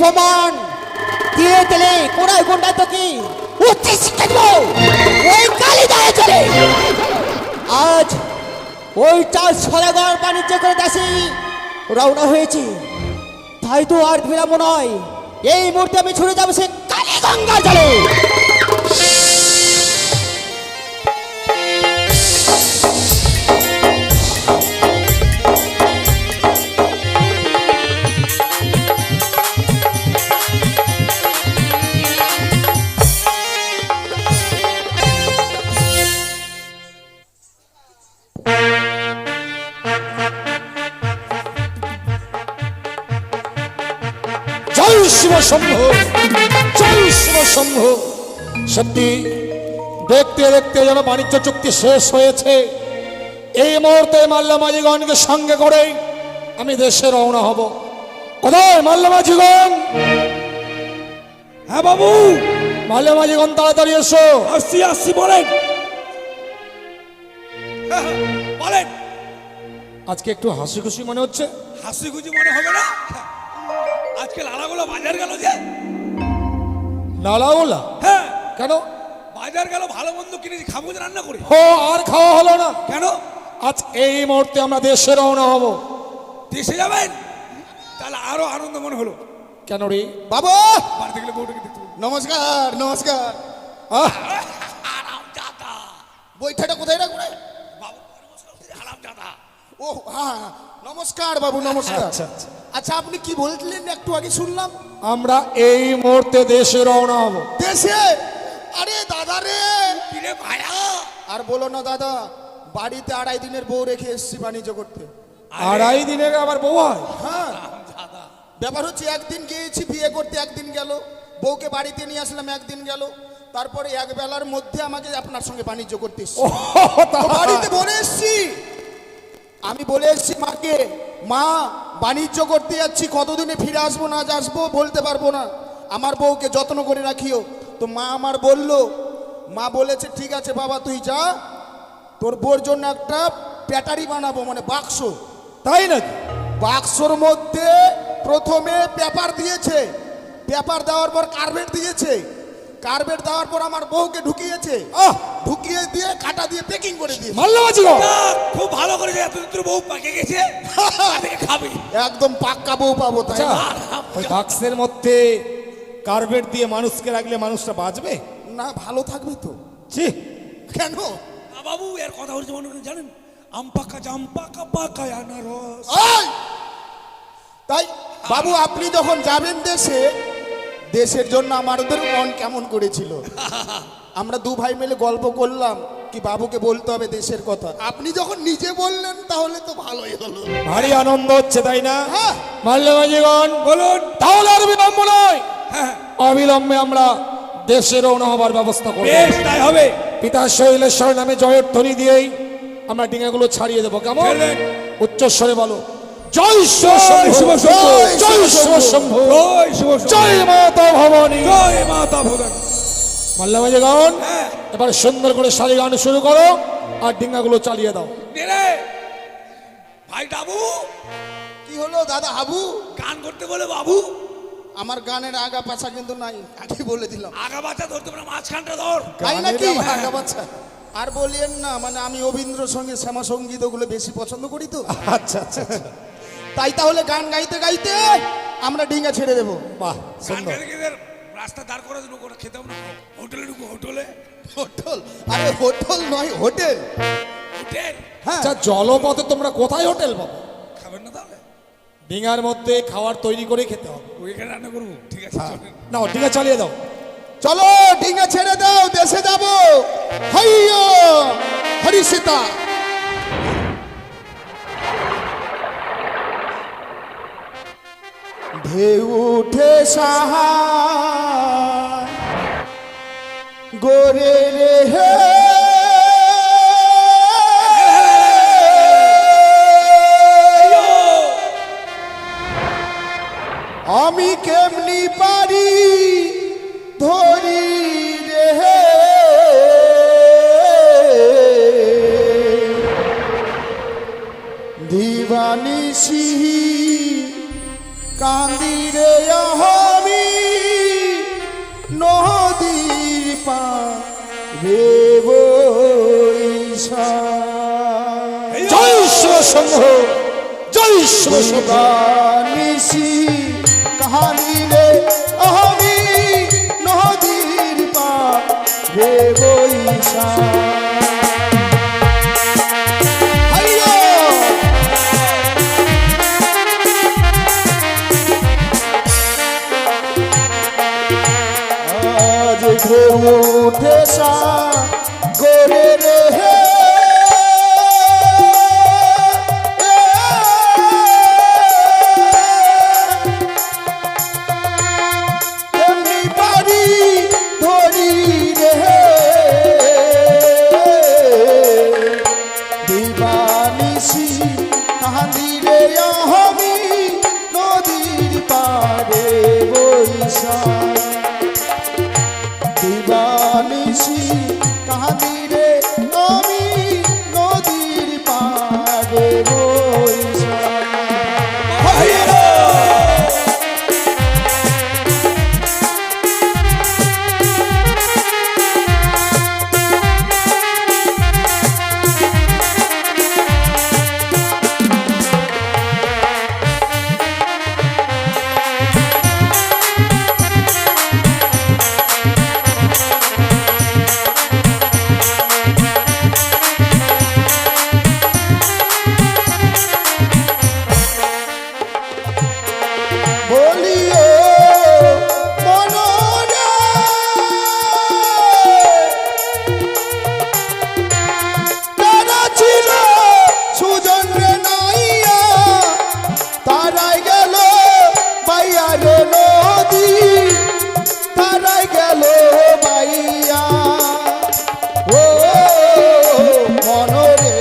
অপমান দিয়ে দিলে কোনায় কোনটায় তো কি উচ্চ শিক্ষা দিব ওই কালী দায়ে চলে। আজ ওই চাল সদাগর বাণিজ্য করে দেশে রওনা হয়েছি, তাই তো আর বিরাম নয়, এই মুহূর্তে আমি ছুটে যাবো সে কালী গঙ্গা জলে। শিব শম্ভু, জয় শিব শম্ভু। সত্যি দেখতে দেখতে যেন বাণিজ্য চুক্তি শেষ হয়েছে। এই মুহূর্তে মাল্যমাঝিগণকে সঙ্গে করে আমি দেশে রওনা হব। কোথায় মাল্যমাঝিগণ? হ্যাঁ বাবু, মাল্যমাঝিগণ তাড়াতাড়ি এসো। আসছি আসছি, বলেন বলেন। আজকে একটু হাসি খুশি মনে হচ্ছে। হাসি খুশি মনে হবে না? আজকে লালাগুলো বাজার গেল যে। নালাওলা? হ্যাঁ। কেন? বাজার গেল, ভালো মন্দ কিনেছি, খাবো যে রান্না করে। ও, আর খাওয়া হলো না কেন? আজ এই মুহূর্তে আমরা দেশে রওনা হব। দেশে যাবেন? তাহলে আরো আনন্দ মনে হলো। কেন রে বাবা? বাড়িতে গেলে বউটাকে দেখতে পাবো। নমস্কার নমস্কার। আরাম দাদা, বইটাটা কোথায় রাখবো রে? বাবু আরাম দাদা। ও হ্যাঁ, নমস্কার বাবু, নমস্কার। আচ্ছা আচ্ছা, আচ্ছা, আপনি কি বলছিলেন একটু আগে শুনলাম? আমরা এই মুহূর্তে দেশে রওনা হব। দেশে? আরে দাদা রে, কিরে ভাইয়া, আর বলো না দাদা, বাড়িতে 2.5 দিনের বউ রেখে এসেছি বাণিজ্য করতে। 2.5 দিনের আবার বউ হয়? হ্যাঁ, দাদা ব্যাপার হচ্ছে একদিন গিয়েছি বিয়ে করতে, একদিন গেল, বউকে বাড়িতে নিয়ে আসলাম একদিন গেল, তারপরে এক বেলার মধ্যে আমাকে আপনার সঙ্গে বাণিজ্য করতে এসেছি। তো বাড়িতে বলে এসেছি, আমি বলে এসেছি মাকে, মা বাণিজ্য করতে যাচ্ছি, কতদিনে ফিরে আসবো না আসবো বলতে পারবো না, আমার বউকে যত্ন করে রাখিও। তো মা আমার বললো, মা বলেছে ঠিক আছে বাবা তুই যা, তোর বউর জন্য একটা ব্যাটারি বানাবো, মানে বাক্স। তাই নাকি? বাক্সর মধ্যে প্রথমে পেপার দিয়েছে, পেপার দেওয়ার পর কার্বেট দিয়েছে, কার্বেট দেওয়ার পর আমার বউকে ঢুকিয়েছে, ঢুকিয়ে দিয়ে কাটা দিয়ে প্যাকিং করে দিয়েছে। মাল্যমাঝিগণ খুব ভালো করেছে, এতদিন তোর বউ পাকে গেছে, আজকে খাবি। একদম পাক্কা বউ পাবো, তাই আচ্ছা, না? ওই বাক্সের মধ্যে কার্বেট দিয়ে মানুষকে রাখলে মানুষটা বাঁচবে না, ভালো থাকবে তো। জি। কেন? বাবু এর কথা হচ্ছে মনে করেন জানেন, আম পাকা জাম পাকা পাকা আনারস। এই! তাই বাবু আপনি যখন যাবেন দেশে, দেশের জন্য আমাদের মন কেমন করেছিল, আমরা দু ভাই মিলে গল্প করলাম কি বাবুকে বলতে হবে দেশের কথা, আপনি যখন নিজে বললেন তাহলে তো ভালোই হলো। ভারী আনন্দ হচ্ছে তাই না? হ্যাঁ। মাল্যমাঝিগণ বলুন। তাহলে আর বিলম্ব নয়, হ্যাঁ অবিলম্বে আমরা দেশে রওনা হবার ব্যবস্থা করব। বেশ, তাই হবে। পিতা শৈলেশ্বর নামে জয়ের ধ্বনি দিয়েই আমরা ডিঙাগুলো ছাড়িয়ে দেবো। কেমন? চলেন। উচ্চস্বরে বলো, জয় শিব জয় শিব শম্ভু, শম্ভু, জয় শিব শম্ভু, জয় শিব শম্ভু, জয় মাতা ভবানী, জয় মাতা ভবানী। মাল্যমাঝিগণ হ্যাঁ। এবার সুন্দর করে শাড়ি গান শুরু করো আর ডিঙাগুলো চালিয়ে দাও। রে ভাই বাবু, কি হলো দাদা হাবু? গান করতে বলে বাবু। আমার গানের আগা পাছা কিন্তু নাই, আগে বলে দিলাম। আগা বাচ্চা ধরতে পারে, মাঝখানটা ধর। তাই নাকি? গানের আগা পাছা আর বলিয়েন না, মানে আমি রবীন্দ্রসঙ্গীত শ্যামা সঙ্গীত ওগুলো বেশি পছন্দ করি তো। আচ্ছা আচ্ছা আচ্ছা। তাই তাহলে গান গাইতে গাইতে আমরা ডিঙা ছেড়ে দেবো। বাহ, গান সুন্দর। গাইতে গাইতে রাস্তা দাঁড় করে দেবো, কোনো খেতে হবে না, হোটেলে ঢুকবো। হোটেলে হোটেল? আরে হোটেল নয়, হোটেল। হোটেল হ্যাঁ, আচ্ছা, জলপথে তোমরা কোথায় হোটেল পাবো? খাবেন না তাহলে? ডিঙার মধ্যে খাবার তৈরি করে খেতে হবে। ওইখানে রান্না করবো, ঠিক আছে চলেন। নাও ডিঙা চালিয়ে দাও। চলো ডিঙা ছেড়ে দাও, দেশে যাবো। হাইয়ো হরি সীতা। ঢেউ উঠে সাহায় গোরে রে হে, আমি কেমনি পারি ধরি রে হে, দিবানিশি কান্দি রে আহার দেব ঈশান। জয় শিব শম্ভ, জয় শিব শম্ভ। নিশি কাহানি রে আমি নদীর পার দেব ঈশান। হাইয়া! আজ ঢেউ উঠে সাগরে রে হে, এমনি বাড়ি ধরি রে হে, দিবানিশি কান্দি রে আমি নদীর পারে বৈশাখ। দিবানিশি কাহানি রে আমি নদীর পারে বৈশাখ। বলিও মনরে তারা ছিল সুজন রে নাইয়া, তারাই গেল বাইয়া রে নদী, তারাই গেল বাইয়া ও মনরে।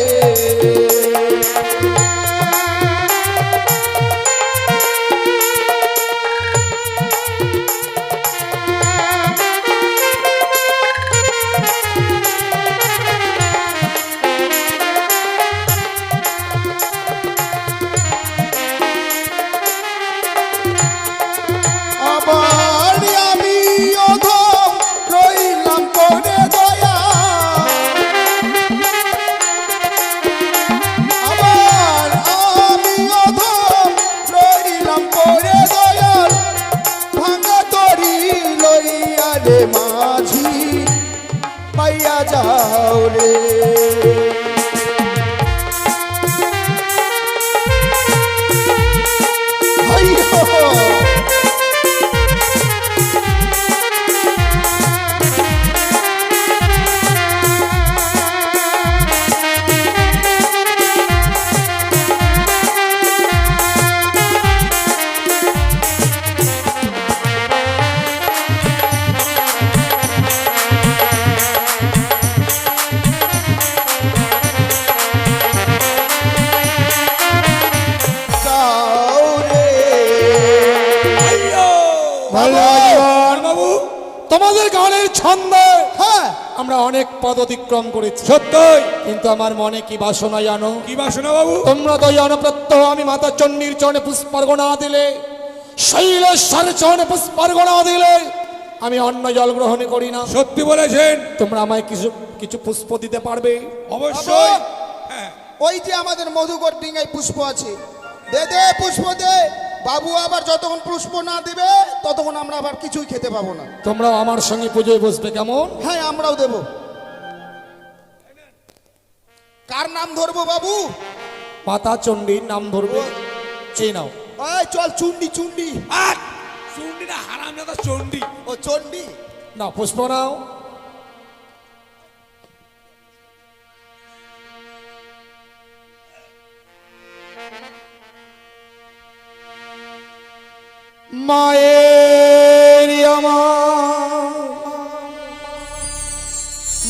আবার আমি অধম রইলাম করে দয়া, আবার আমি অধম রইলাম করে দয়াল, ভাঙা তরি লইয়া রে মাঝি পাইয়া যাও রে। হাইয়ো! যাও রে। বাবু তোমাদের গানের ছন্দে হ্যাঁ, আমরা অনেক পদ অতিক্রম করেছি, সত্যই কিন্তু আমার মনে কি বাসনা জানো? কি বাসনা বাবু? তোমরা তো জানো প্রত্যহ আমি মাতা চণ্ডীর চরণে পুষ্পার্ঘনা দিলে, শৈলেশ্বর চরণে পুষ্পার্ঘনা দিলে আমি অন্ন জল গ্রহণ করি না। সত্যি বলেছেন। তোমরা আমায় কিছু কিছু পুষ্প দিতে পারবে? অবশ্যই। হ্যাঁ, ওই যে আমাদের মধুকর ডিঙ্গায় পুষ্প আছে, দে দে পুষ্প দে। বাবু আবার যতক্ষণ পুষ্প না দিবে ততক্ষণ আমরা আবার কিছুই খেতে পাবো না। তোমরাও আমার সঙ্গে পুজোয় বসবে কেমন? হ্যাঁ, আমরাও দেব। কার নাম ধরবো বাবু? মাতা চণ্ডীর নাম ধরবে। এই নাও। এই চল, চুন্ডি চুন্ডি। আর চণ্ডী না, হারামজাদা চণ্ডী। ও চন্ডী। না, পুষ্প নাও। মায়ের আমার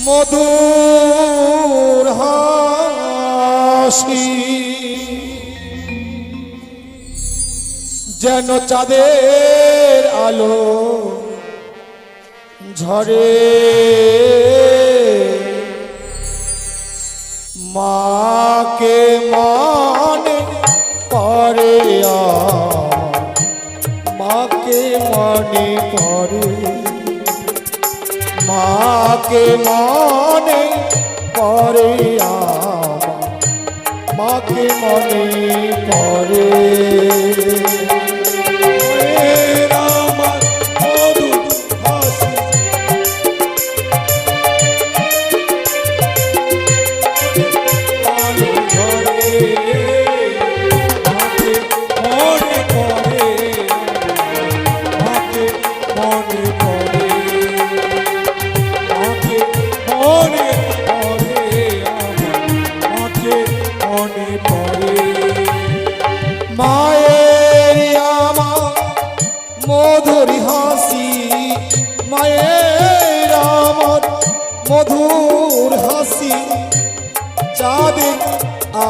মধুর হাসি যেন চাঁদের আলো ঝরে, মাকে মনে পড়ে, মাকে মনে পড়ে, মাকে মনে পরে আমার, মাকে মনে পরে। মায়ের আমার মধুর হাসি, আলো ঝরে, মাকে মনে পড়ে, মাকে মনে পড়ে, মাকে মনে পড়ে আমার, মাকে মনে পড়ে। মায়ের আমার মধুর হাসি, মায়ের আমার মধুর হাসি, চাঁদের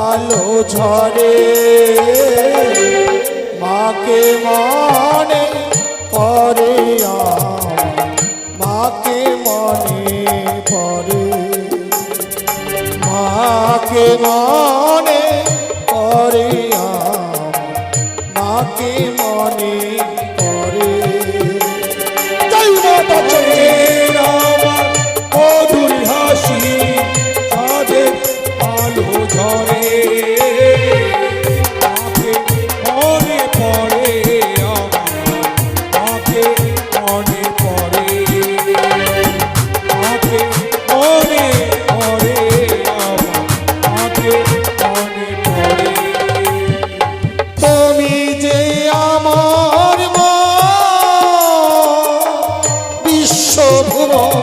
আলো ঝরে, মাকে মনে পরে আমার, মাকে মনে পরে, মাকে মনে পরে আমার, মাকে মনে পরে। জয় মাতা চণ্ডী। মায়ের আমার মধুর হাসি, চাঁদের আলো ঝরে, মাকে মনে পড়ে আমার, মাকে মনে পড়ে, মাকে মনে পড়ে আমার, মাকে মনে পড়ে। তুমি যে আমার মা, বিশ্বভুবন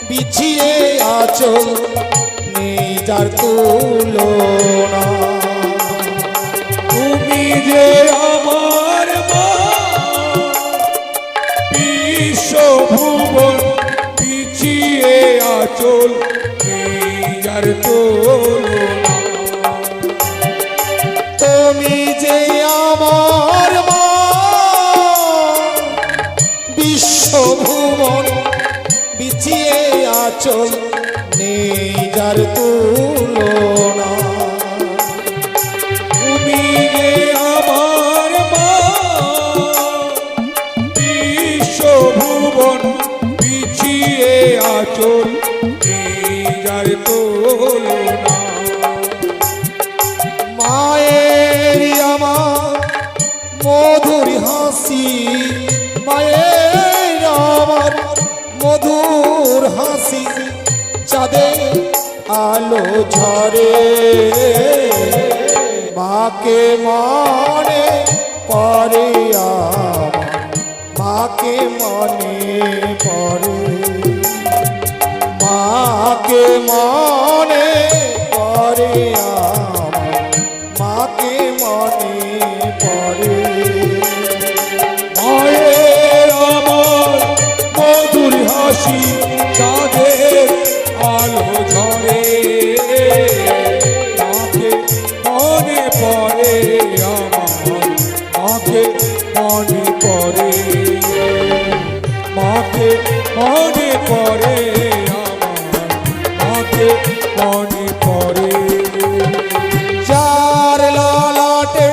বিছিয়ে আছো, নেই যার তুলনা। তুমি যে আমার মা, বিশ্বভুবন পিছিয়ে আচল, যার তুলনা। তুমি যে আমার মা, বিশ্বভুবন বিছিয়ে আছো, নেই যার তুলনা। তুমি যে আমার মা, বিশ্বভুবন পিছিয়ে আচল, যার তুলনা। মায়ের আমার মধুর হাসি, মায়ের আমার মধুর হাসি, চাঁদের আলো ঝরে, মাকে মনে পরে আমার, মাকে মনে পরে, মাকে মনে পরে আমার, মাকে মনে পরে। মায়ের আমার মধুর হাসি, চাঁদের আলো ঝরে, মাকে মনে পড়ে আমার, মাকে মনে পড়ে, মাকে মনে পড়ে আমার, মাকে মনে পড়ে। যার ললাটে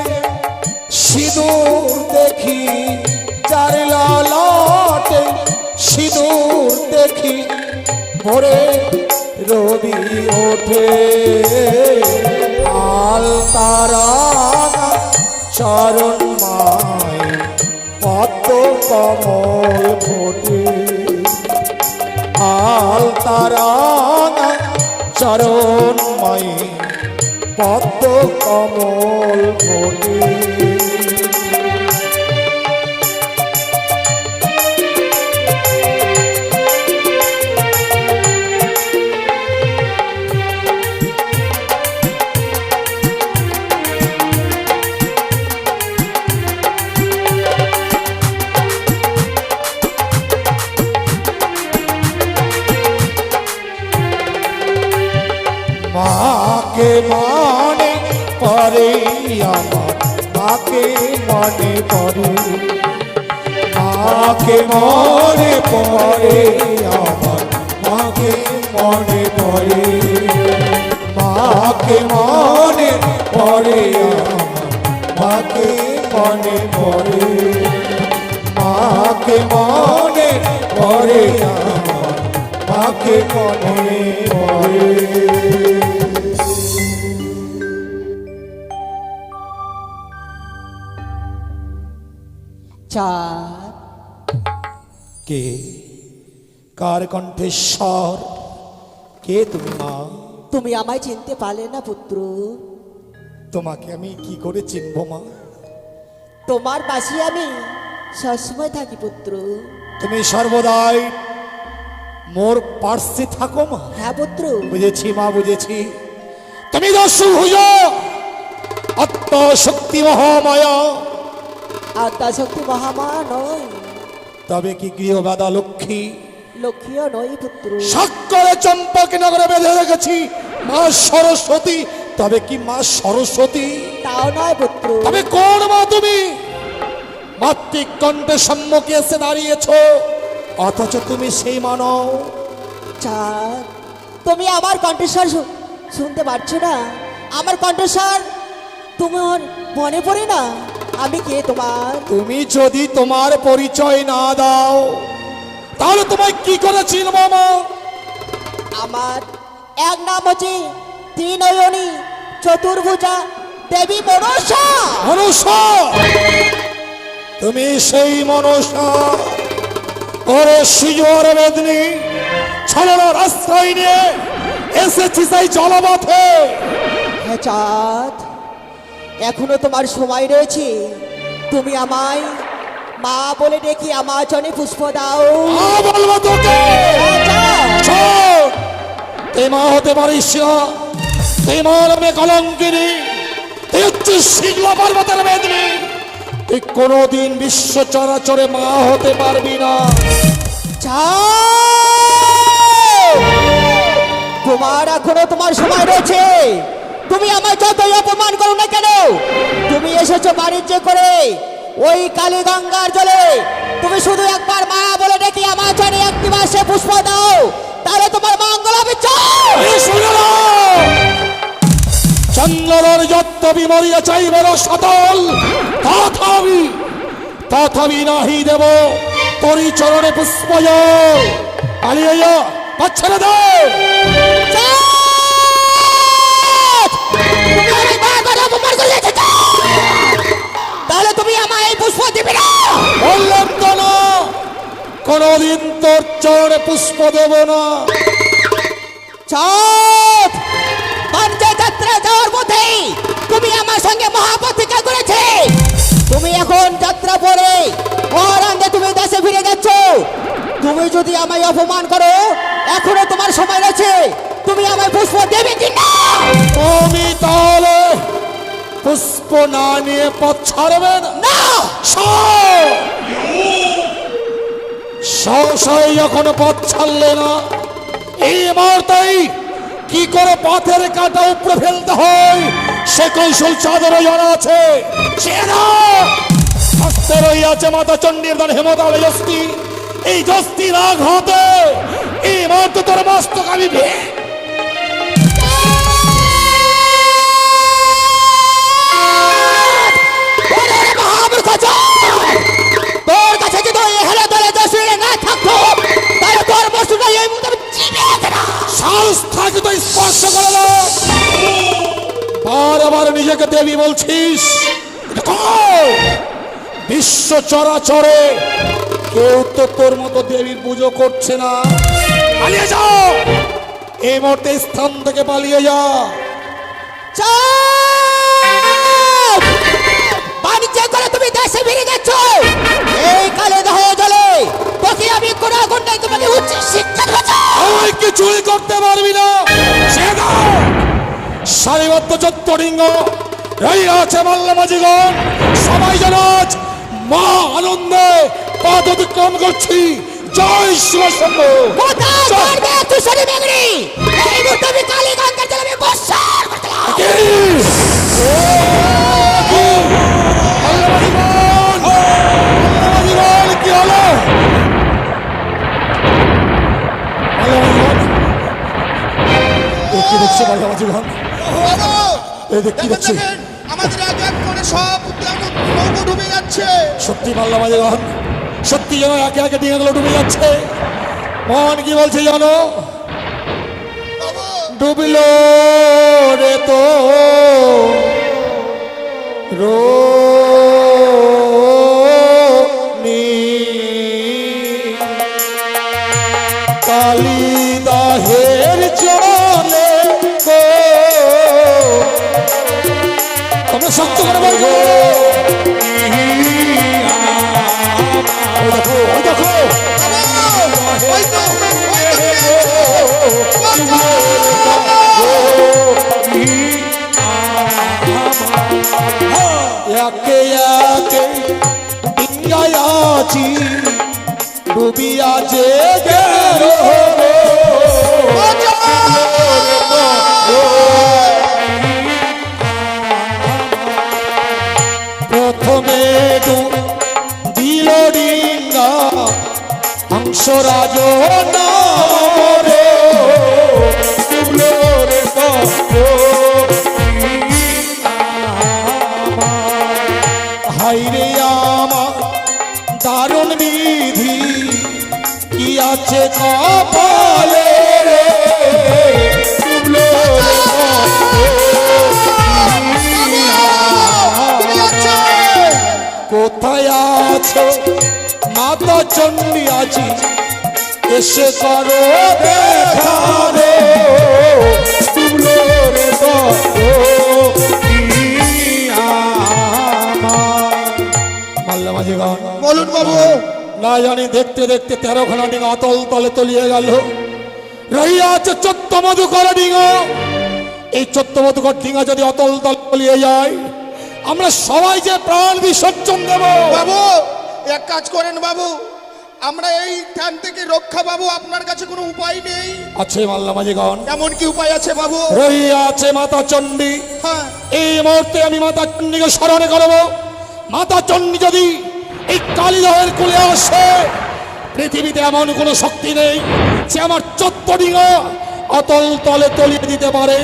সিঁদুর দেখি, যার ললাটে সিঁদুর দেখি, ভোরে রবি ওঠে, আল তারা চরণ মায় পদ্ম কমল ফোটে, আল তারা চরণ মায় পদ্ম কমল ফোটে। মাকে মনে পরে আমার, মাকে মনে পরে, মাকে মনে পরে আমার, মাকে মনে পরে, মাকে মনে পরে আমার, মাকে মনে পরে, মাকে মনে পরে আমার, কাকে মনে পড়ে। চাঁদ, কে, কার কণ্ঠেশ্বর, কে তুমি মা? তুমি আমায় চিনতে পারলে না পুত্র? তোমাকে আমি কি করে চিনব মা? তোমার পাশে আমি সবসময় থাকি পুত্র। তুমি সর্বদাই মোর পার্শ্বে থাকো মা। হ্যাঁ পুত্র। বুঝেছি মা, বুঝেছি। তুমি দস্যুভুজ, আত্মশক্তি মহামায়া। আত্মা শক্তি মহামায়া নয়, তবে কি গৃহবাদা লক্ষ্মী? লক্ষ্মীও নয় পুত্র। সাক্ষরে চম্পাকে নগরে বেঁধে রেখেছি মা সরস্বতী। তবে কি মা সরস্বতী? তাও নয় পুত্র। তবে কোন মা তুমি? মাতৃক কণ্ঠের সম্মুখে এসে দাঁড়িয়েছ, অথচ তুমি সেই মানব। চাঁদ, তুমি আমার কণ্ঠস্বর শুনতে পারছো না? আমার কণ্ঠস্বর তোমার মনে পড়ে না আমি কে তোমার? তুমি যদি তোমার পরিচয় না দাও তাহলে তোমায় কি করে চিনব মা? আমার এক নাম হচ্ছে ত্রিনয়নী চতুর্ভুজা দেবী মনসা। মনসা, তুমি সেই মনসা। ওরে শিজুয়ার বেদনি ছলনার আশ্রয় নিয়ে এসেছি সেই জলপথে। হ্যাঁ চাঁদ, এখনো তোমার সময় রয়েছে। তুমি আমায় মা বলে ডেকে আমার জনে পুষ্প দাও। মা বলবো তোকে। হ্যাঁ চাঁদ। শোন, তুই মা হতে পারিস না। তুই মা নামে কলঙ্কিনী, তুই হচ্ছিস শিগলা পর্বতের বেদনি। তুই কোনোদিন বিশ্ব চরাচরে মা হতে পারবি না। চাঁদ, তোমার এখনো তোমার সময় রয়েছে। তুমি আমায় যতই অপমান করো না কেন, তুমি এসেছো বাণিজ্য করে ওই কালী গঙ্গার জলে। তুমি শুধু একবার মা বলে ডেকে আমার জনে একটি মাসে পুষ্প দাও, তাহলে তোমার মঙ্গল হবে। চন্দ্রের যত বিমরিয়া চাইবে সতল, তথাপি নাহি দেব তরি চরণে পুষ্প। পালিয়ে যা, পাচ্ছেনা দাও। তাহলে তুমি আমায় এই পুষ্প দিবে না? বললাম তো না, কোনদিন তোর চরণে পুষ্প দেব না। চাঁদ, পাঞ্চে যাত্রা যাওয়ার পথে তুমি আমার সঙ্গে মহাপ্রতিজ্ঞা করেছে। তুমি এখন যাত্রা পরে অরাঙ্গে তুমি দেশে ফিরে যাচ্ছ। তুমি যদি আমায় অপমান করো, এখনো তোমার সময় রয়েছে। তুমি আমায় পুষ্প দেবে কি না? তুমি তাহলে পুষ্প না নিয়ে পথ ছাড়বে না? সহসাই যখন পথ ছাড়লে না, এই মুহূর্তেই কি করে পথের কাঁটা উপরে ফেলতে হয় সে কৌশল চাঁদের জানা আছে। সে না হস্তে রইয়াছে মাতা চণ্ডীর দান হেমতাল যস্তি। এই যস্তির আঘাতে এই মুহূর্তে তোর মস্তক আমি তোর কাছে যদি ওই হেলে দলে দশে না থাকতো, তাহলে তোর বস্তুটা এই মুহূর্তে আমি চিবিয়ে খেতাম। সাহস থাকে তো স্পর্শ করে না। বারবার নিজেকে দেবী বলছিস। বিশ্ব চরাচরে কেউ তো তোর মতো দেবীর পুজো করছে না। পালিয়ে যাও, এই মুহূর্তে স্থান থেকে পালিয়ে যা। বাণিজ্য করে তুমি দেশে ফিরে যাচ্ছ। এই কালে দহ জলে তোকে আমি কোন ঘন্টায় তোমাকে উচ্চ শিক্ষা দেব। তুই কিছুই করতে পারবি না। সারিবদ্ধ চত্বরিঙ্গ রইয়াছে মাল্যমাঝিগণ, সবাই যেন আজ মা আনন্দে পথ অতিক্রম করছি। জয় শিব শম্ভু। কোথায় করবে তুষারি মেঘরি? এই মুহূর্তে আমি কালী গঙ্গার জলে আমি বর্ষণ করলাম। কি হলো? কি দেখছি মাল্যমাঝিগণ? কি দেখছি? আমাদের এক এক করে সব নৌকো ডুবে যাচ্ছে। সত্যি মাল্যমাঝিগণ, সত্যি যেন একে একে ডিঙাগুলো ডুবে যাচ্ছে। মন কি বলছে জানো? বাবু ডুবল রে তো রো কালিদাহের চলে গো, তোমরা শক্ত করে বলছো। ওই দেখো, ওই দেখো, ওই তো, একে একে ডিঙ্গায়াছি ডুবিয়া যে গেল প্রথমে দিল ডিঙ্গা হংসরাজ নামরে ডুবলো রে হাইরে আমার দারুণ বিধি কি আছে কপালে রে ডুবলো রে কোথায় আছো মাতা চণ্ডী আছি এসে করো দেখা রে ডুবলো রে মাল্লা মাঝি গান বলুন বাবু। না জানি দেখতে দেখতে 13খানা ডিঙা অতল তলে তলিয়ে গেল। রহিয়া আছে 14 মধুকর ডিঙা। এই 14 মধুকর ডিঙা যদি অতল তলে তলিয়ে যায়, আমরা সবাই যে প্রাণ বিসর্জন দেব। বাবু এক কাজ করেন বাবু, আমরা এই ঠান থেকে রক্ষা পাবো, আপনার কাছে কোনো উপায় নেই? আছে মাল্লা মাঝিগণ, এমন কি উপায় আছে বাবু? রহিয়া আছে মাতা চণ্ডী। হ্যাঁ এই মুহূর্তে আমি মাতা চণ্ডীকে স্মরণ করব। মাতা চণ্ডী যদি এই কালিদাহের কুলে আসে, পৃথিবীতে এমন কোনো শক্তি নেই যে আমার 14 ডিঙা অতল তলে তলিয়ে দিতে পারে।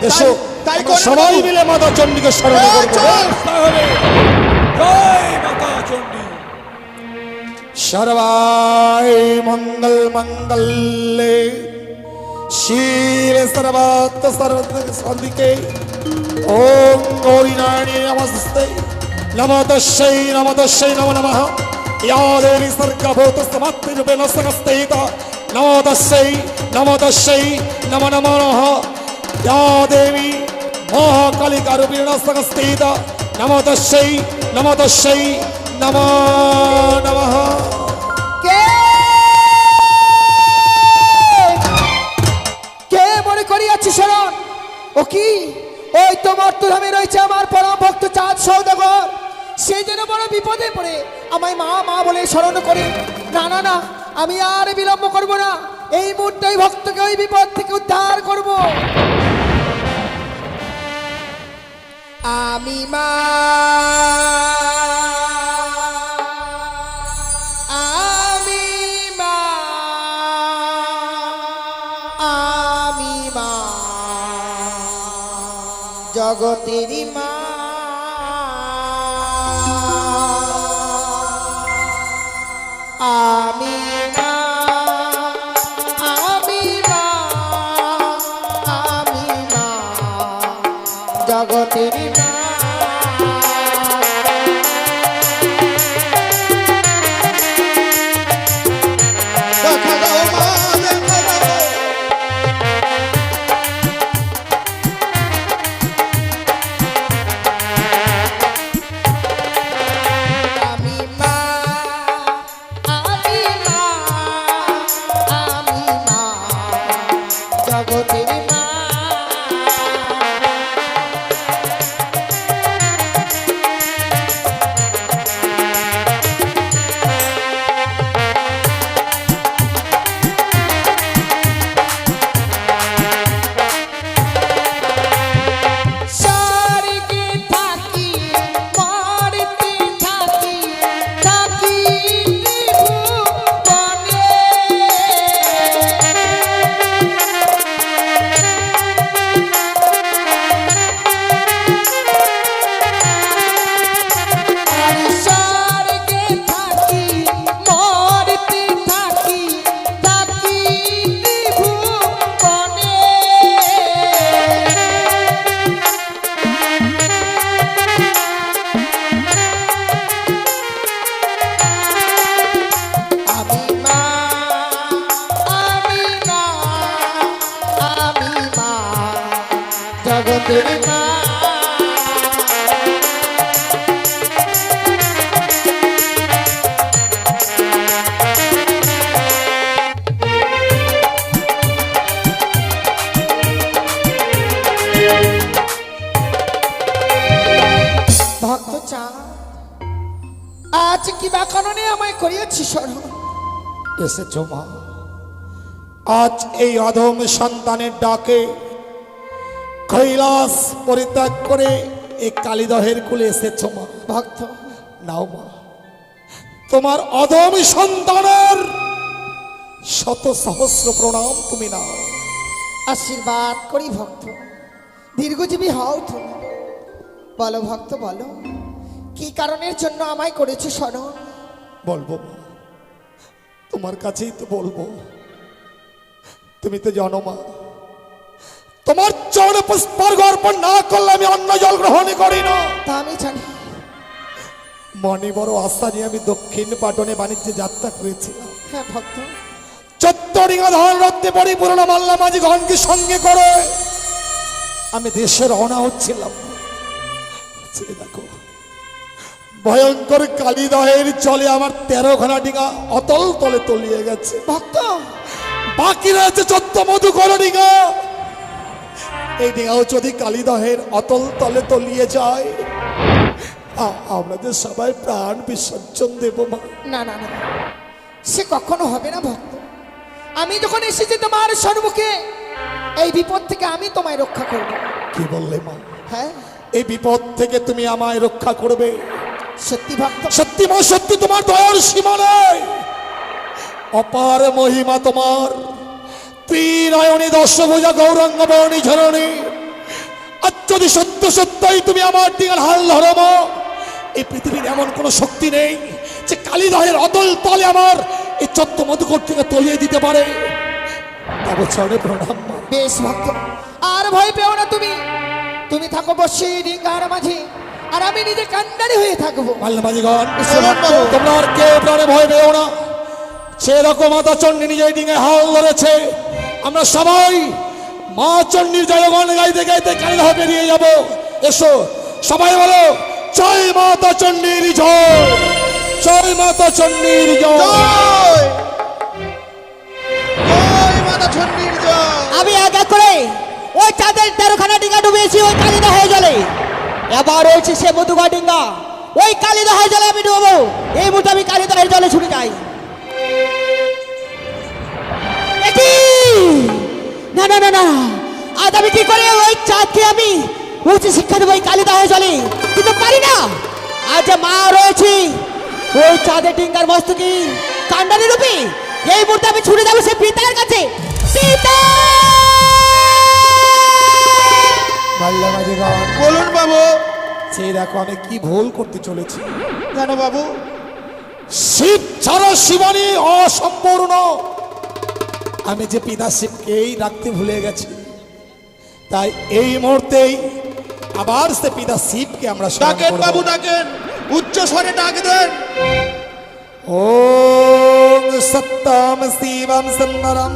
এসো তাই আমরা করেন সবাই বাবু। মিলে মাতা চণ্ডীকে স্মরণ এই করব। চল। তাহলে জয় মাতা চণ্ডী। सर्वाय मंगल मंगल्ये शिवे सर्वार्थ साधिके ओम गौरी नारायणी नमस्ते नमो तस्यै नमो नमः या देवी सर्गभूतस्तमात्रिरूपेण संस्थिता नमो तस्यै नमो नमः या देवी महाकालिकारूपेण संस्थिता नमो तस्यै नमो नमः। কে মনে করিয়াছি শরণ? ও কি? ওই তো মর্তধামে রয়েছে আমার পরম ভক্ত চাঁদ সৌদাগর। সেই যেন বড় বিপদে পড়ে আমায় মা মা বলে স্মরণ করে। না না না, আমি আর বিলম্ব করব না। এই মুহূর্তে ওই ভক্তকে ওই বিপদ থেকে উদ্ধার করব। আমি মা, আমি মা, আমি মা, জগতেরই মা। আমি মা, আমি মা, আমি মা, জগতেরই মা। দেখা দাও মা, দেখা দাও। আমি মা, আমি মা, আমি মা, জগতের মা। স্বর্গে থাকি, মর্তে থাকি, থাকি ত্রিভুবনে। তোরে মা ভক্ত চাঁদ আজ কি বা কারণে আমায় করিয়েছি স্মরণ? এসেছো মা, আজ এই অধম সন্তানের ডাকে কৈলাস পরিত্যাগ করে এই কালীদহের কুলে এসেছো মা। ভক্ত নাও মা, তোমার অধম সন্তানের শত সহস্র প্রণাম তুমি নাও। আশীর্বাদ করি ভক্ত, দীর্ঘজীবী হও তুমি। বলো ভক্ত বলো, কি কারণের জন্য আমায় করেছো স্মরণ? বলবো মা, তোমার কাছেই তো বলবো। তুমি তো জানো মা, তোমার চরণে পুষ্পার্ঘ অর্পণ না করলে আমি অন্ন জল গ্রহণ করি না। তা আমি জানি। মনে বড় আস্থা নিয়ে আমি দক্ষিণ পাটনে বাণিজ্যে যাত্রা করেছিলাম। হ্যাঁ ভক্ত, চত্বরিঙা ধান রত্নে পরিপূর্ণ মাল্লা মাঝি গণকে সঙ্গে করে আমি দেশে রওনা হচ্ছিলাম। ছেড়ে দেখো, ভয়ঙ্কর কালীদহের চলে আমার 13খানা ডিঙা অতল তলে তলিয়ে গেছে। ভক্ত বাকি রয়েছে 14 মধুকর ডিঙা। এই ডিঙাও যদি কালীদহের অতল তলে তলিয়ে যায়, আমরা যে সবাই প্রাণ বিসর্জন দেব মা। না না না, সে কখনো হবে না ভক্ত। আমি যখন এসেছি তোমার সম্মুখে, এই বিপদ থেকে আমি তোমায় রক্ষা করব। কি বললে মা? হ্যাঁ এই বিপদ থেকে তুমি আমায় রক্ষা করবে? সত্যি ভক্ত, সত্যি মা, সত্যি তোমার দয়ার সীমা নেই। অপার মহিমা তোমার, ত্রিনয়নী দশভুজা গৌরাঙ্গ বর্ণী ঝরণী। আজ যদি সত্য সত্যই তুমি আমার ডিঙার হাল ধরো মা, এই পৃথিবীর এমন কোনো শক্তি নেই যে কালীদহের অতল তলে আমার এই 14 মধুকর থেকে তলিয়ে দিতে পারে। তব চরণে প্রণাম মা। বেশ ভক্ত, আর ভয় পেও না তুমি। তুমি থাকো বসে ডিঙ্গার মাঝে, আর আমি নিজে কান্ডারি হয়ে থাকবো। মাল্যমাজিগণ, তোমরা আর কেউ প্রাণে ভয় পেও না। সেরকম মাতা চণ্ডী নিজেই ডিঙে হাল ধরেছে। আমরা সবাই মা চণ্ডীর জয়গান গাইতে গাইতে কালীদহ বেরিয়ে যাব। এসো সবাই বলো, জয় মাতা চণ্ডীর জয়, জয় মাতা চণ্ডীর জয়। আমি এক এক করে ওই চাঁদের 13খানা ডিঙ্গা ডুবিয়েছি ওই কালীদহের জলে। এবার রয়েছে সে মধুকর ডিঙ্গা, ওই কালীদহের জলে আমি ডুববো। এই মুহূর্তে আমি কালীদহের জলে ছুটে যাই। একি! না না না না, আজ আমি কি করে ওই চাঁদকে আমি উচ্চ শিক্ষা দেবো এই কালীদহের জলে? কিন্তু পারি না। আজ যে মা রয়েছে, ওই চাঁদের ডিঙ্গার বস্তু কি কান্ডারি রূপী। এই মুহূর্তে আমি ছুটে যাবো সে পিতার কাছে। পিতা! মাল্যমাজিগণ, বলুন বাবু। সেই দেখো আমি কি ভুল করতে চলেছি। কেন বাবু? শিব ছাড়া শিবানী অসম্পূর্ণ। আমি যে পিতা শিবকেই রাখতে ভুলে গেছি, তাই এই মুহূর্তেই আবার সে পিতা শিবকে আমরা স্মরণ ডাকেন করব। বাবু ডাকেন, উচ্চ স্বরে ডাক দেন। ওম সত্তাম শিবম সুন্দরম,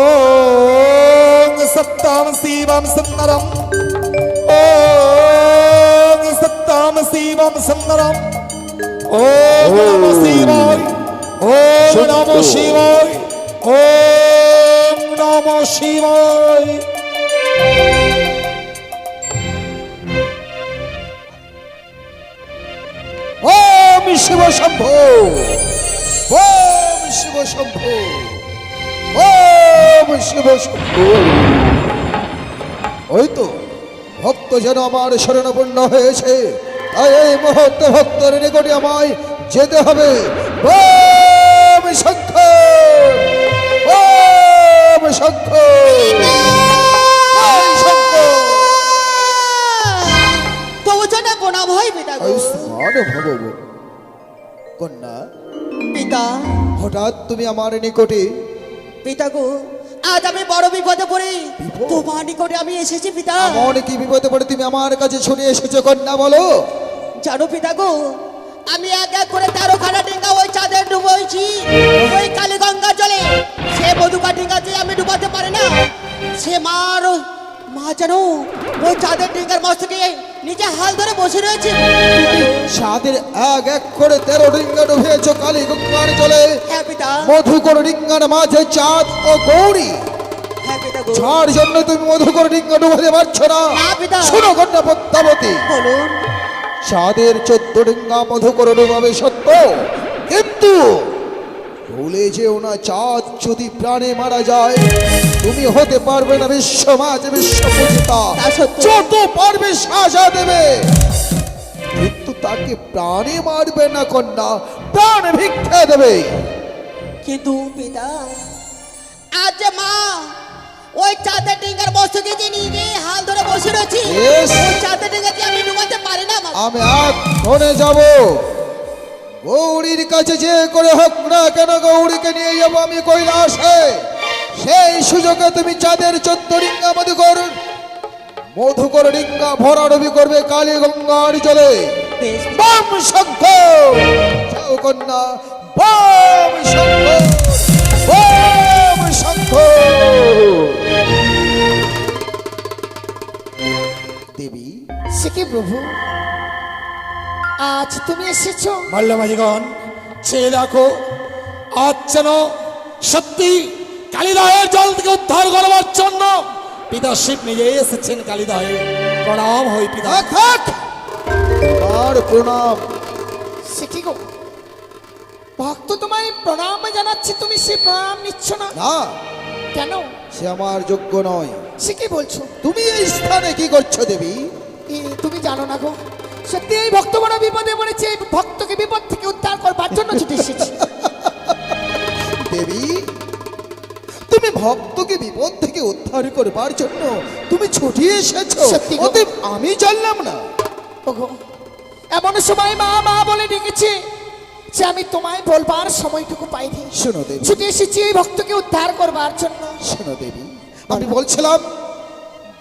ওম সত্তাম শিবম সুন্দরম, ওম সত্তাম শিবম সুন্দরম, ওম নমঃ শিবায়, ওম নমঃ শিবায়, ওম নমঃ শিবায়। ওম শিব শম্ভো, ওম শিব শম্ভো, ওম শিব শম্ভো। ওই তো ভক্ত যেন আমার শরণাপন্ন হয়েছে, তাই এই মুহূর্তে ভক্তের নিকটে আমায় যেতে হবে। ওম শঙ্খ, ওম শঙ্খ, ওম শঙ্খ। তবু জন্য প্রণাম হয় পিতা গো। আয়ুষ্মান ভব। কন্যা, পিতা, হঠাৎ তুমি আমার নিকটে? পিতা গো, আজ আমি বড় বিপদে পড়ি। বিপদ? তোমার নিকটে আমি এসেছি পিতা। এমন কি বিপদে পড়ে তুমি আমার কাছে ছুটে এসেছো কন্যা, বলো? জানো পিতা গো, আমি এক এক করে 13খানা ডিঙ্গা ওই চাঁদের ডুবইছি ওই কালী গঙ্গার জলে। সে মধুকর ডিঙ্গাতে আমি ডুবাতে পারি না। সে মা জানো ওই চাঁদের ডিঙ্গার মস্তকে নিজে হাল ধরে বসে রয়েছে। সাদের এক এক করে 13 ডিঙ্গা ডুবেছ কালী গঙ্গার জলে। হ্যাঁ পিতা, মধুকর ডিঙ্গার মাঝে চাঁদ ও গৌরী। হ্যাঁ পিতা গো। যার জন্য তুমি মধুকর ডিঙ্গা ডুবাতে পারছো না। না পিতা। শোনো কন্যা পদ্মাবতী, বলুন। চাঁদের 14 ডিঙ্গা মধুকর ডুবাবে সত্য, কিন্তু ভুলে যেও না চাঁদ যদি প্রাণে মারা যায় তুমি হতে পারবে না বিশ্বমাজ বিশ্বপূজিতা। তা সত্য। যত পারবে সাজা দেবে, কিন্তু তাকে প্রাণে মারবে না কন্যা, প্রাণ ভিক্ষা দেবে। কিন্তু পিতা, আজ যে মা ওই চাঁদের ডিঙ্গার মস্তকে যে নিজে হাল ধরে বসে রয়েছে, Yes. ওই চাঁদের ডিঙ্গাকে আমি ডুবাতে পারি না মা। আমি এক্ষণে যাব গৌরীর কাছে, যে করে হোক না কেন গৌরীকে নিয়ে যাব আমি কৈলাসে। সেই সুযোগে তুমি চাঁদের 14 ডিঙ্গা মধুকর ডিঙ্গা ভরাডুবি করবে কালী গঙ্গার জলে। বেশ। বাম শঙ্খ যাও কন্যা, বাম শঙ্খ, বাম শঙ্খ। দেবী, সে কি প্রভু, আজ তুমি এসেছো? মাল্যমাজিগণ, চেয়ে দেখো, আজ যেন সত্যি কালিদাহের জল থেকে উদ্ধার করবার জন্য পিতা শিব নিজে এসেছেন কালিদাহে। প্রণাম হই পিতা। থাক থাক, আর প্রণাম। সে কি গো, ভক্ত তোমায় প্রণাম জানাচ্ছে, তুমি সে প্রণাম নিচ্ছ না না, কেন? সে আমার যোগ্য নয়। সে কি বলছো? তুমি এই স্থানে কি করছো দেবী? তুমি জানো না গো, সত্যি এই ভক্ত বড় বিপদে পড়েছে, এই ভক্তকে বিপদ থেকে উদ্ধার করবার জন্য ছুটে এসেছি। দেবী, তুমি ভক্তকে বিপদ থেকে উদ্ধার করবার জন্য তুমি ছুটে এসেছো, সত্যি গো। অতএব আমি জানলাম না। ওগো, এমন সময় মা মা বলে ডেকেছে যে আমি তোমায় বলবার সময়টুকু পাইনি। শোনো দেবী, ছুটে এসেছি এই ভক্তকে উদ্ধার করবার জন্য। শোনো দেবী, আমি বলছিলাম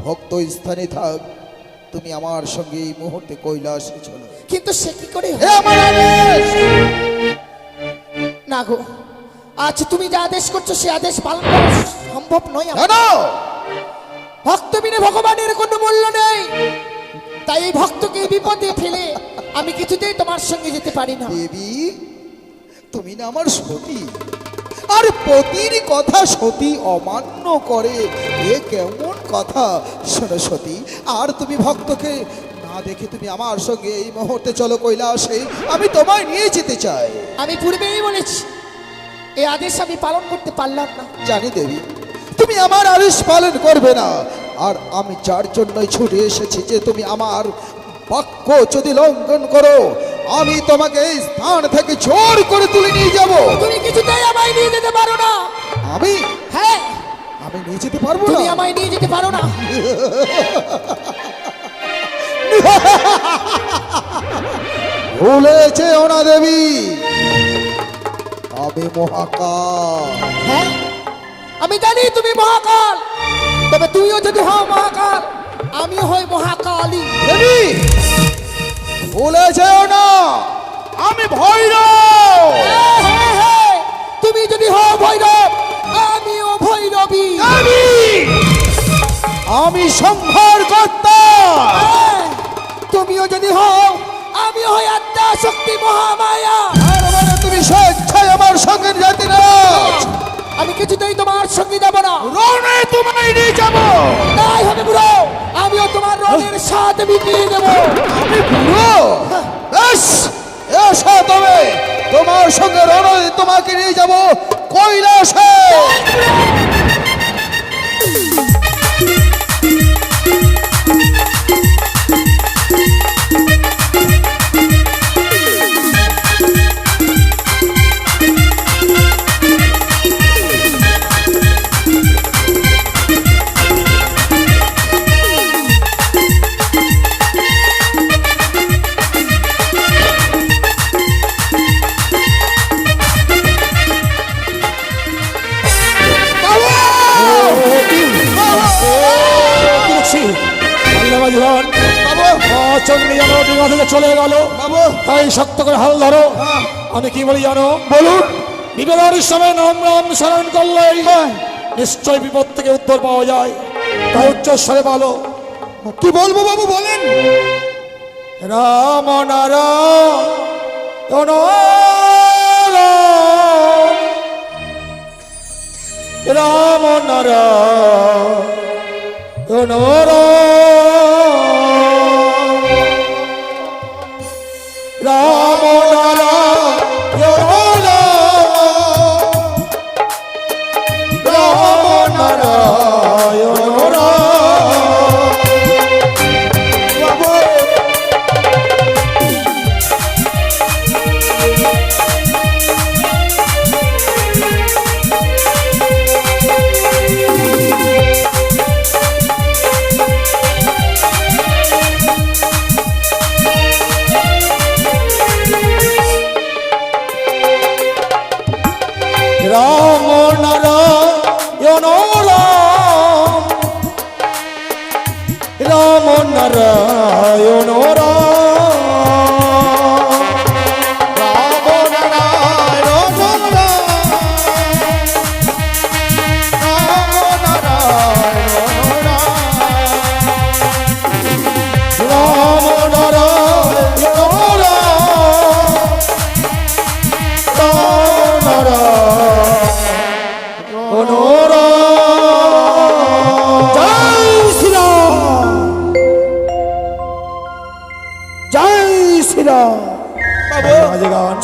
ভক্ত স্থানে থাক, তুমি আমার সঙ্গে এই মুহূর্তে কৈলাসে চলো। কিন্তু সে কি করে হে আমার আদেশ! না গো, আজ তুমি যে আদেশ করছো সে আদেশ পালন করা সম্ভব নয় আমার। কেন? ভক্ত বিনে ভগবানের কোনো মূল্য নেই, তাই এই ভক্তকে এই বিপদে ফেলে আমি কিছুতেই তোমার সঙ্গে যেতে পারি না। দেবী, তুমি না আমার সতী, আর পতির কথা সতী অমান্য করে, এ কেমন কথা? শোনো সতী, আর তুমি ভক্তকে না দেখে তুমি আমার সঙ্গে এই মুহূর্তে চলো কৈলাসে, আমি তোমায় নিয়ে যেতে চাই। আমি পূর্বেই বলেছি এই আদেশ আমি পালন করতে পারলাম না। জানি দেবী, তুমি আমার আদেশ পালন করবে না, আর আমি যার জন্যই ছুটে এসেছি যে তুমি আমার বাক্য যদি লঙ্ঘন করো আমি তোমাকে এই স্থান থেকে জোর করে তুলে নিয়ে যাব। তুমি কিছুতেই আমায় নিয়ে যেতে পারো না। আমি হ্যাঁ, আমি নিয়ে যেতে পারবো তুমি না। আমায় নিয়ে যেতে পারো না। ভুলেছে ওনা দেবী, আমি মহাকাল। হ্যাঁ, আমি জানি তুমি মহাকাল, তবে তুইও যদি হও মহাকাল আমিও হই মহাকালী। দেবী, ভুলেছে না, আমি ভৈরব। হ্যাঁ, হ্যাঁ, হ্যাঁ, তুমি যদি হও ভৈরব আমিও ভৈরবী। আমি সংহার কর্তা। হ্যাঁ, তুমিও যদি হও আমিও হই আত্মা শক্তি মহামায়া। আর মানে তুমি স্বেচ্ছায় আমার সঙ্গে যেতে না। আমি কিছুতেই তোমার সঙ্গে যাব না। রণে তোমায় নিয়ে যাব। তাই হবে বুড়ো, আমিও তোমার রঙের সাথে মিটিয়ে দেব। আমি বুড়ো? বেশ, এসো তবে তোমার সঙ্গে রণে তোমাকে নিয়ে যাব কৈলাসে। মাল্যমাজিগণ, চন্ডী যেন ডিঙা থেকে চলে গেল, তাই শক্ত করে হাল ধরো। আমি কি বলি জানো? বলুন। বিপদের সময় নাম রাম স্মরণ করলে নিশ্চয় বিপদ থেকে উত্তর পাওয়া যায়, তাই উচ্চস্বরে বলো কি বলবো বাবু বলেন? রাম নারায়ণ রাম নারায়ণ রাম নারায়ণ রাম নারায়ণ রাম নারায়ণ রাম রাম নারায়ণ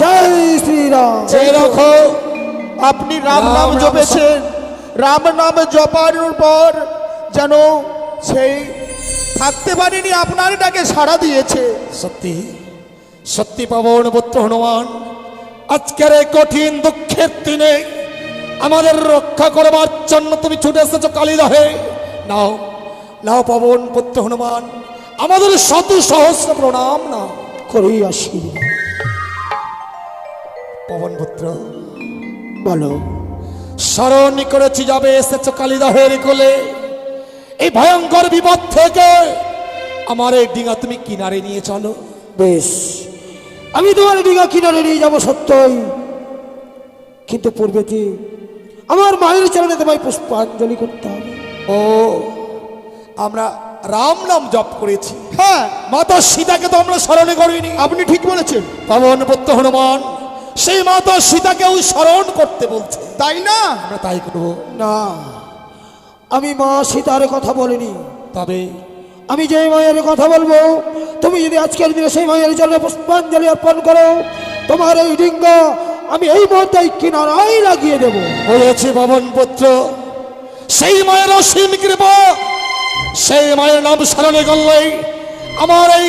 জয় শ্রীরাম। আপনি রাম নাম রাম নাম জপেছেন, রাম নাম জপানোর পর যেন সেই থাকতে পারেনি, আপনার ডাকে সাড়া দিয়েছে। সত্যি সত্যি পাবন পুত্র হনুমান, আজকের এই কঠিন দুঃখের দিনে আমাদের রক্ষা করবার জন্য তুমি ছুটে এসেছো কালিদাহে। নাও নাও পাবন পুত্র হনুমান, আমাদের শত সহস্র প্রণাম না করি আসি। পবন পুত্র বলো। স্মরণ করেছি যাবে এসেছো কালিদাহের কোলে, এই ভয়ঙ্কর বিপদ থেকে আমার এই ডিঙা তুমি কিনারে নিয়ে চলো। বেশ, আমি তোমার ডিঙা কিনারে নিয়ে যাবো সত্যই, কিন্তু পূর্বেতে আমার মায়ের চরণে তোমায় পুষ্পাঞ্জলি করতে হবে। ও, আমরা রাম নাম জপ করেছি, হ্যাঁ, মাতা সীতাকে তো আমরা স্মরণে করিনি। আপনি ঠিক বলেছেন। পবন পুত্র হনুমান সেই মাতা সীতাকেও স্মরণ করতে বলছে, তাই না? আমরা তাই করবো। না, আমি মা সীতার কথা বলিনি, তবে আমি যে মায়ের কথা বলবো, তুমি যদি আজকের দিনে সেই মায়ের চরণে পুষ্পাঞ্জলি অর্পণ করো, তোমার এই ডিঙ্গা আমি এই মুহূর্তে কিনারায় লাগিয়ে দেবো। বলেছি পবন পুত্র, সেই মায়ের অসীম কৃপা, সেই মায়ের নাম স্মরণে করলেই আমার এই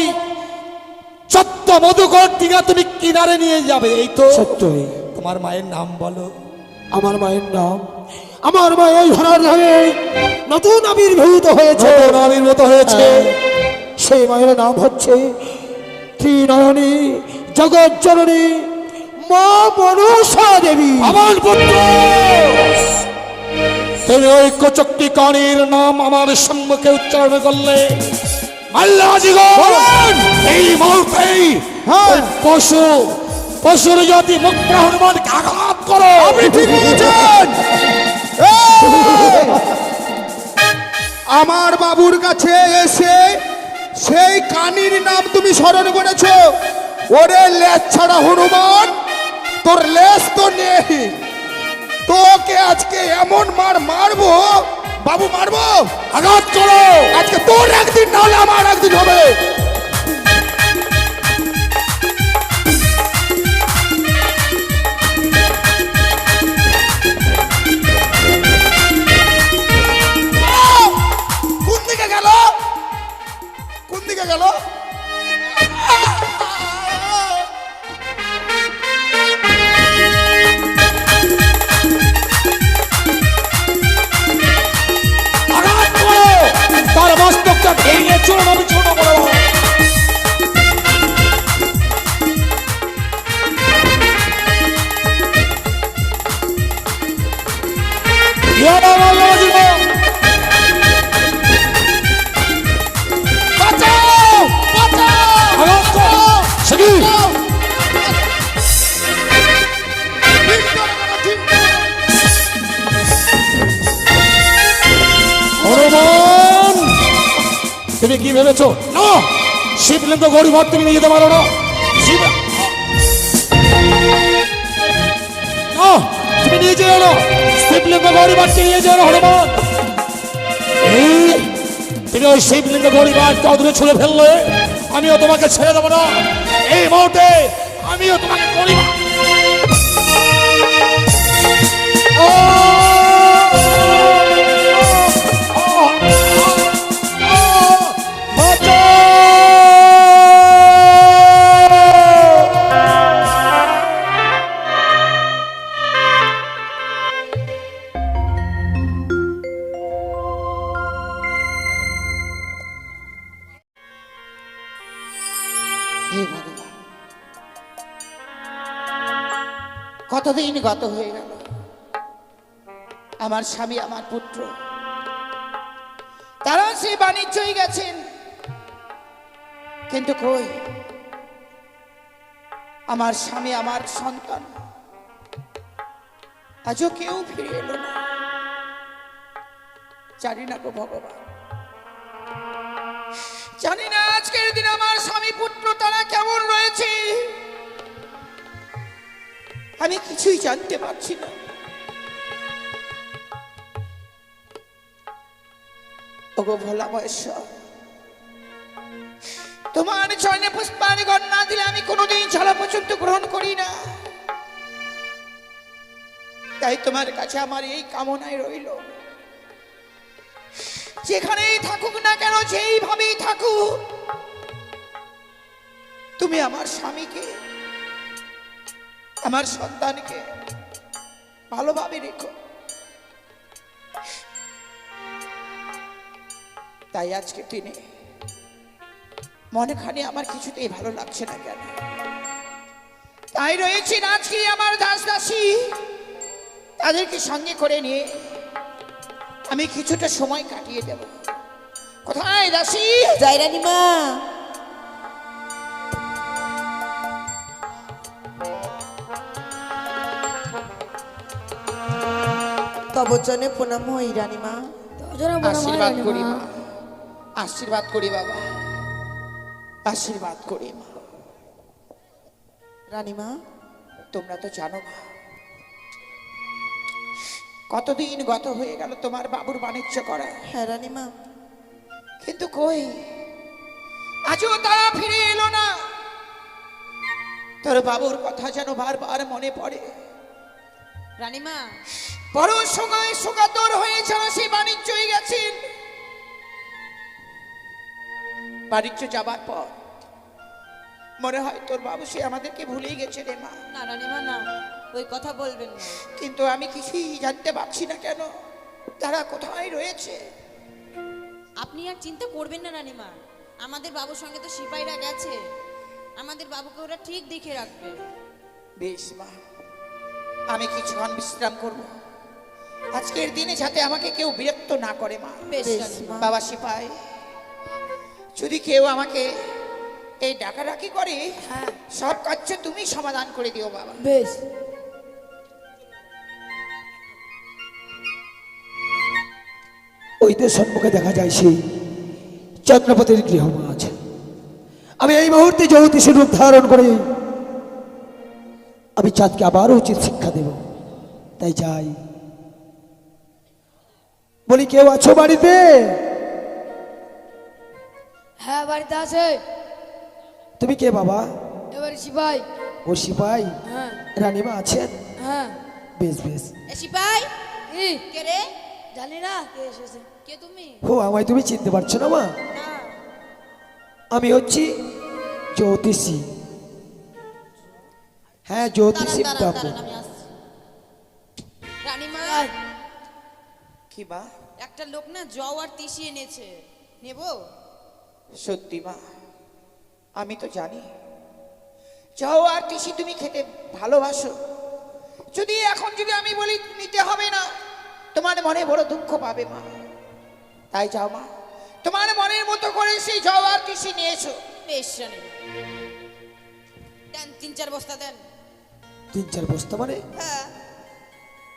চত্ব মধুকর টিকা তুমি কিনারে নিয়ে যাবে। এই তো সত্যই। তোমার মায়ের নাম বলো। আমার মায়ের নাম, আমার মা এই ধরার ধামে নতুন আবির্ভূত হয়েছে, নতুন আবির্ভূত হয়েছে। সেই মায়ের নাম হচ্ছে ত্রিনয়নী জগৎ জননী মা মনসা দেবী। আমার পুত্র, তুমি ঐক্য চক্রী কাণীর নাম আমার সম্মুখে উচ্চারণ করলে এই মুহূর্তেই পশু পশুর যদি মুখ হনুমানকে আঘাত করো। আপনি ঠিক বলেছেন। আমার বাবুর কাছে এসে সেই কানির নাম তুমি স্মরণ করেছো। ওরে লেজ ছাড়া হনুমান, তোর লেজ তো নেই, তোকে আজকে এমন মারবো বাবু, মারবো, আঘাত করো। আজকে তোর একদিন না হলে আমার একদিন হবে। কোন দিকে গেল, কোন দিকে গেল? আঘাত করো, তার মস্তকটা ভেঙে চূর্ণ বিচূর্ণ করো। তুমি কি ভেবেছো? না, শিবলিঙ্গ গৌরীঘাট তুমি নিয়ে যেতে পারো না। শিব না, তুমি নিয়ে যেও না, শিবলিঙ্গ গৌরীঘাটকে নিয়ে যেও না হনুমান। তুমি ওই শিবলিঙ্গ গৌরীঘাটকে অদূরে ছুঁড়ে ফেললে আমিও তোমাকে ছেড়ে দেবো না। এই মুহূর্তে আমিও তোমাকে গৌরীঘাট হে ভগবান, কতদিন গত হয়ে গেল, আমার স্বামী আমার পুত্র তারা সেই বাণিজ্যই গেছেন, কিন্তু কই আমার স্বামী আমার সন্তান আজও কেউ ফিরে এলো না। জানি না গো ভগবান, জানি না আজকের দিন আমার স্বামী পুত্র তারা কেমন রয়েছে, আমি কিছুই জানতে পারছি না। ওগো ভোলা মহেশ্বর, তোমার চরণে পুষ্পার্ঘ্য না দিলে আমি কোনোদিন ছাড়া পর্যন্ত গ্রহণ করি না। তাই তোমার কাছে আমার এই কামনায় রইল, যেখানেই থাকুক না কেন, যেইভাবেই থাকুক, তুমি আমার স্বামীকে আমার সন্তানকে ভালোভাবে রেখো। তাই আজকে দিনে মনেখানে আমার কিছুতেই ভালো লাগছে না কেন, তাই রয়েছে আজকে আমার দাস দাসী, তাদেরকে সঙ্গে করে নিয়ে আমি কিছুটা সময় কাটিয়ে দেব। কোথায় দাসী? যাই রানীমা। তব জনে প্রণাম হই রানীমা। আশীর্বাদ করি মা, আশীর্বাদ করি বাবা, আশীর্বাদ করি মা। রানীমা, তোমরা তো জানো মা, কতদিন গত হয়ে গেল তোমার বাবুর বাণিজ্য করা, হ্যাঁ রানীমা। কিন্তু কই আজও তারা ফিরে এলো না। তোর বাবুর কথা যেন বারবার মনে পড়ে। রানীমা, বড় সময় সুগাতর হয়ে যেন সেই বাণিজ্যই গেছেন। বাণিজ্য যাবার পর মনে হয় তোর বাবু সে আমাদেরকে ভুলেই গেছে রে মা। না রানীমা না, ওই কথা বলবেন না। কিন্তু আমি কিছুই জানতে পারছি না কেন তারা কোথায় রয়েছে। আপনি আর চিন্তা করবেন না রানীমা, আমাদের বাবুর সঙ্গে তো সিপাহীরা গেছে, আমাদের বাবুকে ওরা ঠিক দেখে রাখবে। বেশ মা, আমি কিছুক্ষণ বিশ্রাম করব, আজকের দিনে যাতে আমাকে কেউ বিরক্ত না করে মা। বেশ রানীমা। বাবা সিপাহী, যদি কেউ আমাকে এই ডাকাডাকি করে, সব কাজ তুমি সমাধান করে দিও বাবা। বেশ। ওই তো সম্মুখে দেখা যায় সেই চন্দ্রপতির গৃহমাঝ। আমি এই মুহূর্তে জ্যোতিষী রূপ ধারণ করে আমি চাঁদকে আবারও উচিত শিক্ষা দেব। তাই যাই। বলি, কেউ আছো বাড়িতে? হ্যাঁ বাড়িতে আছে। তুমি কে বাবা? এবার সিপাই। ও সিপাই? হ্যাঁ রানীমা আছেন? হ্যাঁ। বেশ বেশ। এ সিপাই, ই কে রে? জানি না কে এসেছে। কে তুমি? ও, আমায় তুমি চিনতে পারছো না মা? না। আমি হচ্ছি জ্যোতিষী। হ্যাঁ, জ্যোতিষী দাঁড়ান ব্রাহ্মণ। দাঁড়ান, আমি আসছি। রানীমা, কি মা? একটা লোক না জও আর তিসি এনেছে, নেব? সত্যি মা, আমি তো জানি যাও আর টিসি তুমি খেতে ভালোবাসো। যদি এখন যদি আমি বলি নিতে হবে না, তোমার মনে বড় দুঃখ পাবে মা। তাই যাও মা, তোমার মনের মতো করে সেই যাও আর টিসি নিয়ে এসো। বেশ রানীমা, দেন 3-4 বস্তা দেন। 3-4 বস্তা মানে? হ্যাঁ।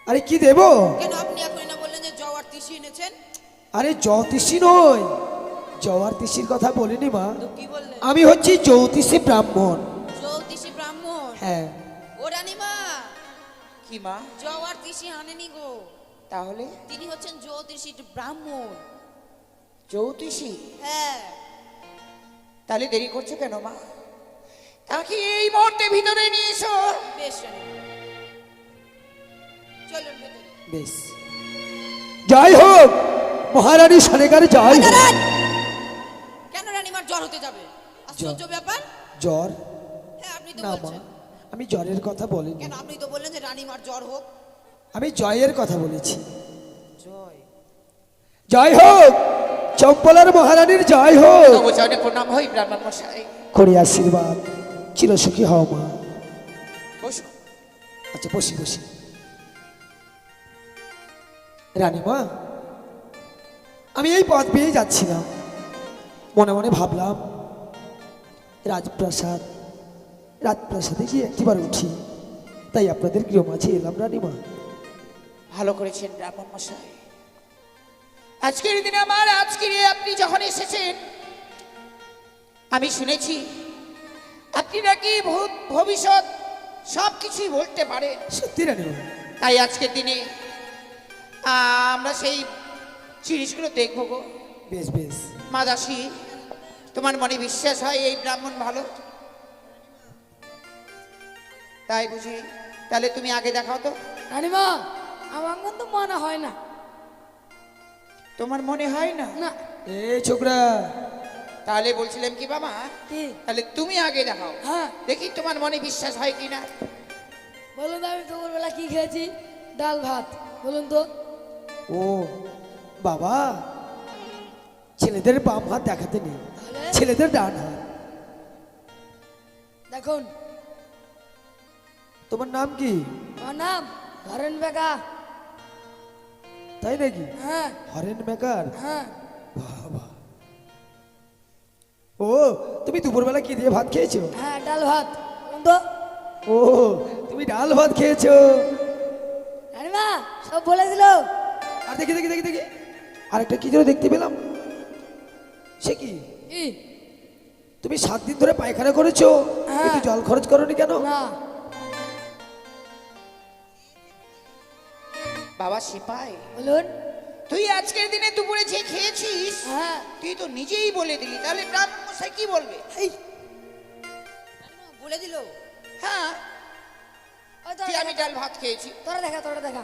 আরে কি দেবো? কেন আপনি এখনই না বললেন যে জও আর তিসি এনেছেন? আরে জ্যোতিষী নয়, জওয়ার তিসির কথা বলিনি মা, তো কি বললে? আমি হচ্ছি জ্যোতিষী ব্রাহ্মণ। জ্যোতিষী ব্রাহ্মণ? হ্যাঁ। ও রানীমা, কি মা? জওয়ার তিসি আনেনি গো। তাহলে তিনি হচ্ছেন জ্যোতিষী ব্রাহ্মণ। জ্যোতিষী? হ্যাঁ। তাহলে দেরি করছো কেন মা? তাকে এই মুহূর্তে ভিতরে নিয়ে এসো। বেশ রানীমা, চলুন ভেতরে। বেশ, জয় হোক মহারানী সনেকার জয় হোক। দাঁড়ান! কেন রানীমার জ্বর হতে যাবে? আশ্চর্য ব্যাপার। জ্বর? হ্যাঁ, আপনি তো না মা, বলছেন। আমি জ্বরের কথা বলিনি, কেন আপনি তো বললেন যে রানীমার জ্বর হোক। আমি জয়ের কথা বলেছি। জয়। জয় হোক চম্পলার মহারানীর জয় হোক। নবচরণে প্রণাম হই ব্রাহ্মণ মশাই। করি আশীর্বাদ, চিরসুখী হও মা। বসো। আচ্ছা বসি বসি। রানীমা, আমি এই পথ পেয়ে যাচ্ছিলাম, মনে মনে ভাবলাম রাজপ্রাসাদে গিয়ে একটিবার উঠি, তাই আপনাদের গৃহ মাঝে এলাম রানীমা। ভালো করেছেন ব্রাহ্মণ মশাই। আজকের দিনে আজকের আপনি যখন এসেছেন, আমি শুনেছি আপনি নাকি ভূত ভবিষ্যৎ সব কিছুই বলতে পারেন। সত্যি রানীমা? তাই আজকের দিনে আমরা সেই জিনিসগুলো দেখবো গো। বেশ বেশ। মা দাসী, তোমার মনে বিশ্বাস হয় এই ব্রাহ্মণ ভালো? তাই বুঝি? তাহলে তুমি আগে দেখাও তো। রানীমা, আমার কিন্তু মনে হয় না। তোমার মনে হয় না? না। এই ছোকরা, তাহলে বলছিলাম কি বাবা, কি? তাহলে তুমি আগে দেখাও, হ্যাঁ। দেখি তোমার মনে বিশ্বাস হয় কিনা। বলুন তো, আমি দুপুরবেলা কি খেয়েছি? ডাল ভাত। বলুন তো। ও বাবা, ছেলেদের বাম হাত দেখাতে নেই, তাহলে? ছেলেদের ডান হাত। দেখুন, তোমার নাম কি? আমার নাম হরেন বেগা। তাই নাকি? হ্যাঁ হরেন মেকার? হ্যাঁ। বাবা, ও তুমি দুপুরবেলা কি দিয়ে ভাত খেয়েছো? হ্যাঁ, ডাল ভাত। বলুন তো। ও তুমি ডাল ভাত খেয়েছো? রানীমা সব বলে দিল। আর দেখি দেখি দেখি দেখি, আরেকটা কি যেন দেখতে পেলাম। সে কি? কি? তুমি 7 দিন ধরে পায়খানা করেছো, হ্যাঁ। কিন্তু জল খরচ করোনি কেন? না। বাবা সিপাই, বলুন। তুই আজকের দিনে দুপুরে যে খেয়েছিস, হ্যাঁ। তুই তো নিজেই বলে দিলি, তাহলে ব্রাহ্মণ মশাই কি বলবে? এই, রানীমা বলে দিল। হ্যাঁ, ওই যে আমি ডাল ভাত খেয়েছি। তোরা দেখা, তোরা দেখা।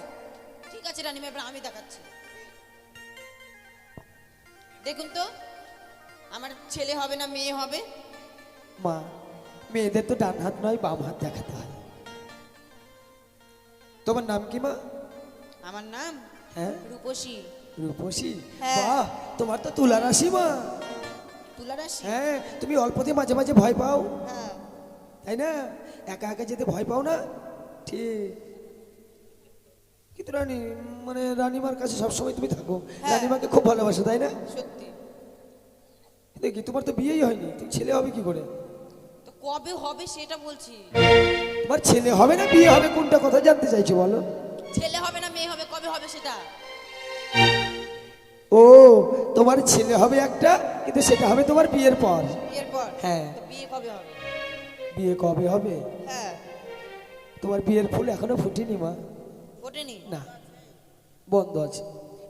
ঠিক আছে রানীমা, এবার আমি দেখাচ্ছি। দেখুন তো, আমার ছেলে হবে না মেয়ে হবে? মা, মেয়েদের তো ডান হাত নয় বাম হাত দেখাতে হয়। তোমার নাম কি মা? আমার নাম হ্যাঁ, রূপসী। রূপসী? হ্যাঁ। বাহ, তোমার তো তুলা রাশি মা। তুলা রাশি? হ্যাঁ, তুমি অল্পতে মাঝে মাঝে ভয় পাও, হ্যাঁ। তাই না? একা একা যেতে ভয় পাও না? ঠিক। কিন্তু রানী, মানে রানীমার কাছে সবসময় তুমি থাকো, হ্যাঁ। রানীমাকে খুব ভালোবাসো, তাই না? সত্যি। দেখি তোমার তো বিয়েই হয়নি, তুমি ছেলে হবে কি করে? তো কবে হবে সেটা বলছি। তোমার ছেলে হবে না বিয়ে হবে, কোনটা কথা জানতে চাইছো বলো? ছেলে হবে না মেয়ে হবে, কবে হবে সেটা? ও, তোমার ছেলে হবে একটা, কিন্তু সেটা হবে তোমার বিয়ের পর। বিয়ের পর? হ্যাঁ। তো বিয়ে কবে হবে? বিয়ে কবে হবে? হ্যাঁ। তোমার বিয়ের ফুল এখনো ফুটেনি মা। ওঠেনি? না, বন্ধ আছে,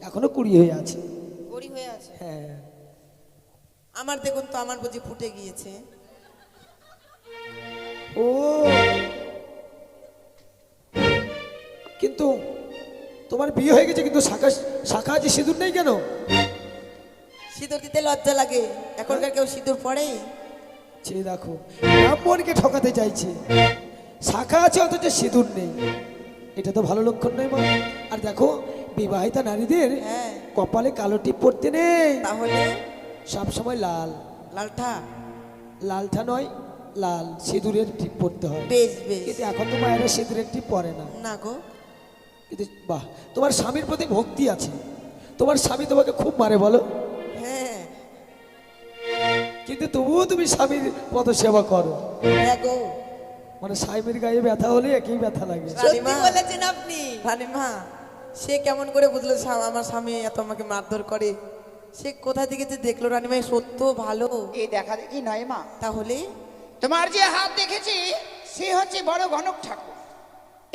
এখনো কুড়ি হয়ে আছে। গড়ি হয়ে আছে? হ্যাঁ। আমার দেখুন তো, আমার বুঝি ফুটে গিয়েছে। ও, কিন্তু তোমার বিয়ে হয়ে গেছে, কিন্তু শাখা শাখা আছে, সিঁদুর নেই কেন? সিঁদুর দিতে লজ্জা লাগে, এখনকার কেউ সিঁদুর পড়ে? সে দেখো, ব্রাহ্মণকে ঠকাতে চাইছে, শাখা আছে অথচ সিঁদুর নেই, এটা তো ভালো লক্ষণ নয় মা। আর দেখো, বিবাহিতা নারীদের হ্যাঁ। কপালে কালো টিপ পড়তে নেই, তাহলে সব সময় লাল। লালটা? লালটা নয়, লাল সিঁদুরের টিপ পড়তে হয়। বেশ বেশ। কিন্তু এখন তো মায়েরা সিঁদুরের টিপ পরে না। না গো। কিন্তু বাহ, তোমার স্বামীর প্রতি ভক্তি আছে, তোমার স্বামী তোমাকে খুব মারে বলো, হ্যাঁ। কিন্তু তবুও তুমি স্বামীর পদ সেবা করো। হ্যাঁ গো। মানে স্বামীর গায়ে ব্যথা হলে একই ব্যথা লাগে। সত্যি বলেছেন আপনি। রানীমা, সে কেমন করে বুঝলো আমার স্বামী এত আমাকে মারধর করে? সে কোথা থেকে যে দেখলো রানীমা সত্য ভালো। এই দেখা দেখি নয় মা, তাহলে তোমার যে হাত দেখেছি সে হচ্ছে বড় গণক ঠাকুর।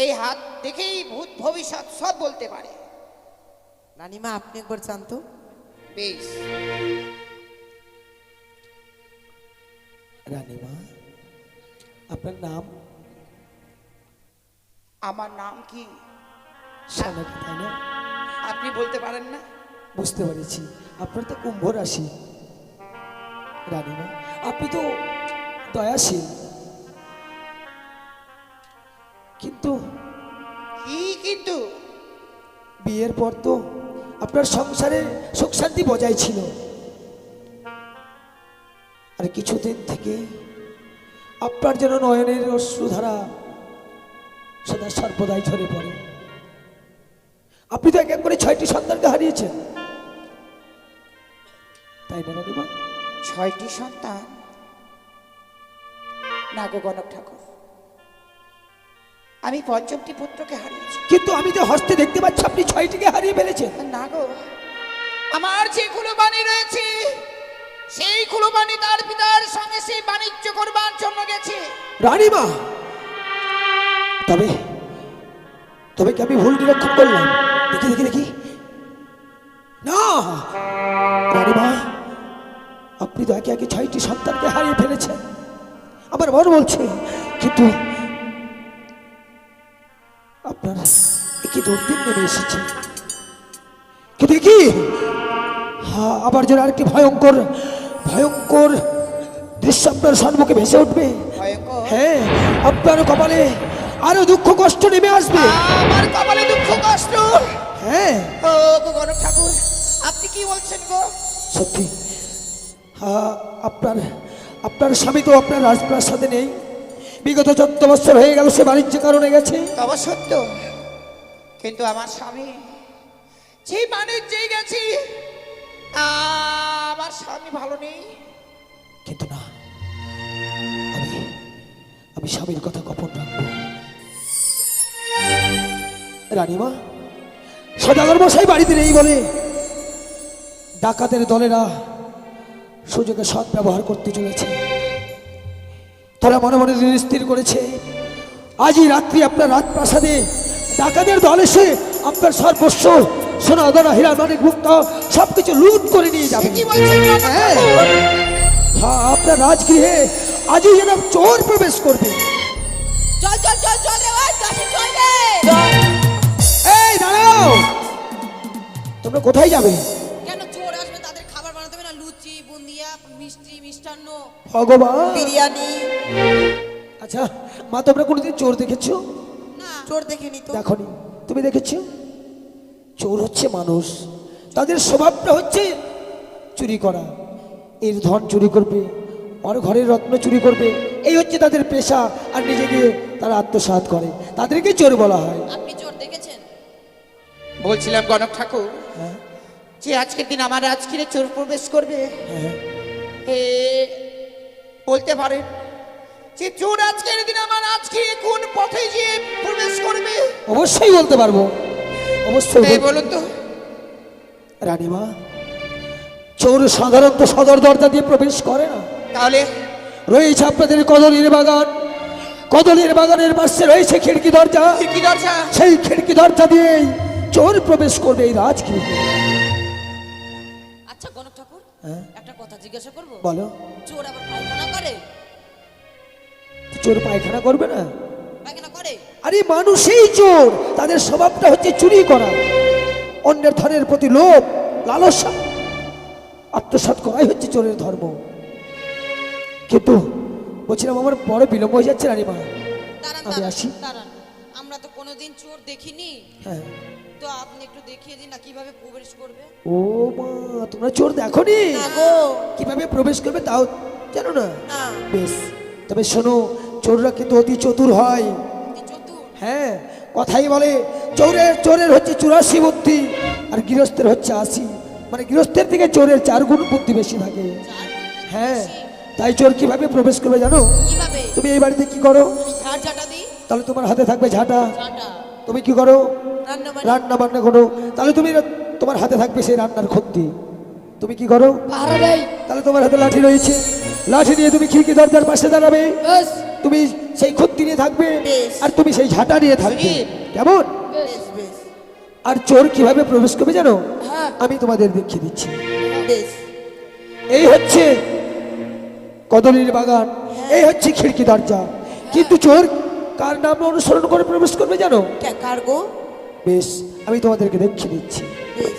এই হাত দেখেই ভূত ভবিষ্যৎ সব বলতে পারে। রানীমা আপনি একবার জানতো। বেশ, রানীমা আপনার নাম? আমার নাম কি সানাকি, তাই না? আপনি বলতে পারেন না? বুঝতে পেরেছি, আপনার তো কুম্ভ রাশি। রানীমা আপনি তো দয়াশীল, কিন্তু কি কিন্তু? বিয়ের পর তো আপনার সংসারে সুখ শান্তি বজায় ছিল, আর কিছুদিন থেকে আপনার যেন নয়নের অশ্রুধারা সদা সর্বদাই ঝরে পড়ে। আপনি তো এক এক করে 6টি সন্তানকে হারিয়েছেন, তাই না রানীমা? 6টি সন্তান? না গো গণক ঠাকুর, আমি 5টি পুত্রকে হারিয়েছি। কিন্তু আমি তো হস্তে দেখতে পাচ্ছি আপনি 6টিকে হারিয়ে ফেলেছেন। না গো, আমার যে কুলবাণী রয়েছে সেই কুলবাণী তার পিতার সঙ্গে সেই বাণিজ্য করবার জন্য গেছে। রানীমা, তবে তবে কি আমি ভুল নিরীক্ষণ করলাম? দেখি দেখি দেখি, না রানীমা, আপনি তো একে একে 6টি সন্তানকে হারিয়ে ফেলেছেন, আমার মন বলছে। কিন্তু আপনার কি দুর্দিন নেমে এসেছে, কিন্তু কি আবার যেন আরেকটি ভয়ঙ্কর ভয়ঙ্কর দৃশ্য আপনার সম্মুখে ভেসে উঠবে। ভয়ঙ্কর? হ্যাঁ, আপনার কপালে আরো দুঃখ কষ্ট নেমে আসবে। আমার কপালে দুঃখ কষ্ট? হ্যাঁ, ও গো গণক ঠাকুর, আপনি কি বলছেন গো? সত্যি আপনার আপনার স্বামী তো আপনার রাজপ্রাসাদে নেই, বিগত 14 বছর হয়ে গেল সে বাণিজ্য কারণে গেছে। তবে সত্য, কিন্তু আমার স্বামী সেই বাণিজ্যে গেছি, আমার স্বামী ভালো নেই। কিন্তু না, আমি আমি স্বামীর কথা গোপন রাখবো। রানীমা, সদাগর মশাই বাড়িতে নেই বলে ডাকাতের দলেরা সুযোগে সৎ ব্যবহার করতে চলেছে। তারা মনে মনে স্থির করেছে আজই রাত্রি আপনার রাজপ্রাসাদে ডাকাতের দল এসে আপনার সর্বস্ব সোনা দানা হীরা মানিক মুক্ত সবকিছু লুট করে নিয়ে যাবে। কি বলছেন গণক হ্যাঁ, ঠাকুর? হ্যাঁ, আপনার রাজগৃহে আজই যেন চোর প্রবেশ করবে। চল চল চল চল রে ভাই, কাশি চল রে। এই দাঁড়াও, তোমরা কোথায় যাবে? কেন চোর আসবে, তাদের খাবার বানাতে হবে না? লুচি, বুন্দিয়া, মিষ্টি, মিষ্টান্ন, ভগবান, বিরিয়ানি। আচ্ছা মা, তোমরা কোনোদিন চোর দেখেছো? না চোর দেখিনি তো। দেখনি, তুমি দেখেছো? চোর হচ্ছে মানুষ, তাদের স্বভাবটা হচ্ছে চুরি করা। এর ধন চুরি করবে, আর ঘরের রত্ন চুরি করবে, এই হচ্ছে তাদের পেশা। আর নিজেকে তারা আত্মসাৎ করে, তাদেরকে চোর বলা হয়। আপনি চোর দেখেছেন? বলছিলাম গণক ঠাকুর, হ্যাঁ, যে আজকের দিন আমার রাজগৃহে চোর প্রবেশ করবে, হ্যাঁ, এ বলতে পারেন যে চোর আজকের দিন আমার রাজগৃহে কোন পথে গিয়ে প্রবেশ করবে? অবশ্যই বলতে পারবো, অবশ্যই এই বলুন তো। রানীমা, চোর সাধারণত সদর দরজা দিয়ে প্রবেশ করে না। তাহলে রয়েছে আপনাদের কদলীর বাগান, কদলীর বাগানের পাশে রয়েছে খিড়কি দরজা, কি দরজা? সেই খিড়কি দরজা দিয়েই চোর প্রবেশ করবে এই রাজগৃহে। আচ্ছা গণক ঠাকুর, হ্যাঁ? একটা কথা জিজ্ঞাসা করবো? বলো। চোর আবার পায়খানা করে? চোর পায়খানা করবে না? পায়খানা করে? আরে মানুষই চোর, তাদের স্বভাবটা হচ্ছে চুরি করা, অন্যের ধনের প্রতি লোভ লালসা আত্মসাৎ করাই হচ্ছে চোরের ধর্ম। কিন্তু বলছিলাম আমার বড় বিলম্ব হয়ে যাচ্ছে রানীমা, দাঁড়ান আমি আসি। দাঁড়ান, আমরা তো কোনোদিন চোর দেখিনি, হ্যাঁ। তো আপনি একটু দেখিয়ে দিন না কিভাবে প্রবেশ করবে। ও মা, তোমরা চোর দেখোনি? না গো। কিভাবে প্রবেশ করবে তাও জানো না? না। বেশ, তবে শোনো, চোররা কিন্তু অতি চতুর হয়। কি চতুর? হ্যাঁ, কথাই বলে চোরের চোরের হচ্ছে 84 বুদ্ধি, আর গৃহস্থের হচ্ছে 80। মানে গৃহস্থের থেকে চোরের 4 গুণ বুদ্ধি বেশি থাকে। হ্যাঁ, তাই চোর কিভাবে প্রবেশ করবে জানো? কিভাবে? তুমি এই বাড়িতে কি করো? ঝাড় ঝাঁটা দিই। তাহলে তোমার হাতে থাকবে ঝাঁটা। ঝাঁটা। তুমি কি করো? রান্না বান্না। রান্না বান্না করো, তাহলে তুমি তোমার হাতে থাকবে সেই রান্নার খন্তি। তুমি কি করো? পাহারা দেয়। তাহলে তোমার হাতে লাঠি রয়েছে, লাঠি নিয়ে তুমি খিড়কি দরজার পাশে দাঁড়াবে, বেশ তুমি সেই খুঁতি নিয়ে থাকবে বেশ। আর তুমি সেই ঝাঁটা নিয়ে থাকবে, কেমন? বেশ বেশ বেশ আর চোর কিভাবে প্রবেশ করবে জানো? হ্যাঁ। আমি তোমাদের দেখিয়ে দিচ্ছি। বেশ এই হচ্ছে কদলীর বাগান, এই হচ্ছে খিড়কি দরজা, কিন্তু চোর কার নাম অনুসরণ করে প্রবেশ করবে জানো? কার গো? বেশ, আমি তোমাদেরকে দেখিয়ে দিচ্ছি। বেশ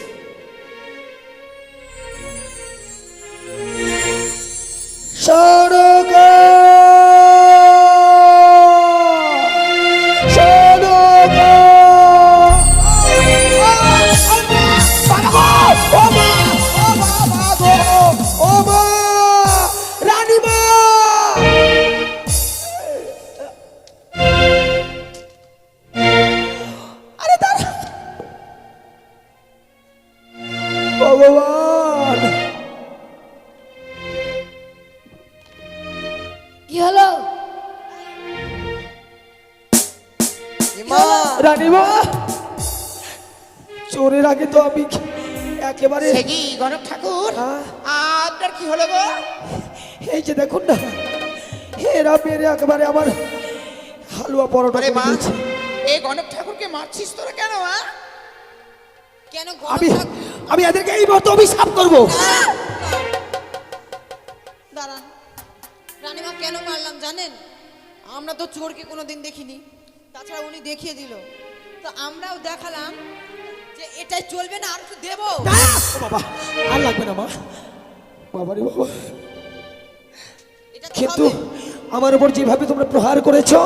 সড়কে সড়কে ও মা, রানীমা! আরে দাঁড়া, ভগবান! কি হলো? মা রানীমা, চোরের আগে তো আমি একেবারে সে কি গণক ঠাকুর, হ্যাঁ? আপনার কি হলো গো? এই যে দেখুন না, এরা মেরে একেবারে আমার হালুয়া পরোটা আরে করে মা, দিয়েছে। এই গণক ঠাকুরকে মারছিস তোরা কেন? কেন আমি গণক ঠাকুর? আমি এদেরকে এই মতো অভিশাপ করবো। দাঁড়ান, রানীমা কেন মারলাম জানেন? আমরা তো চোরকে কোনোদিন দেখিনি, তাছাড়া উনি দেখিয়ে দিল, তো আমরাও দেখালাম যে এটাই চলবে না, আর একটু দেবো। না, ও বাবা, আর লাগবে না মা, বাবারে বাবা। এটা তো কিন্তু হবে। আমার উপর যেভাবে তোমরা প্রহার করেছো,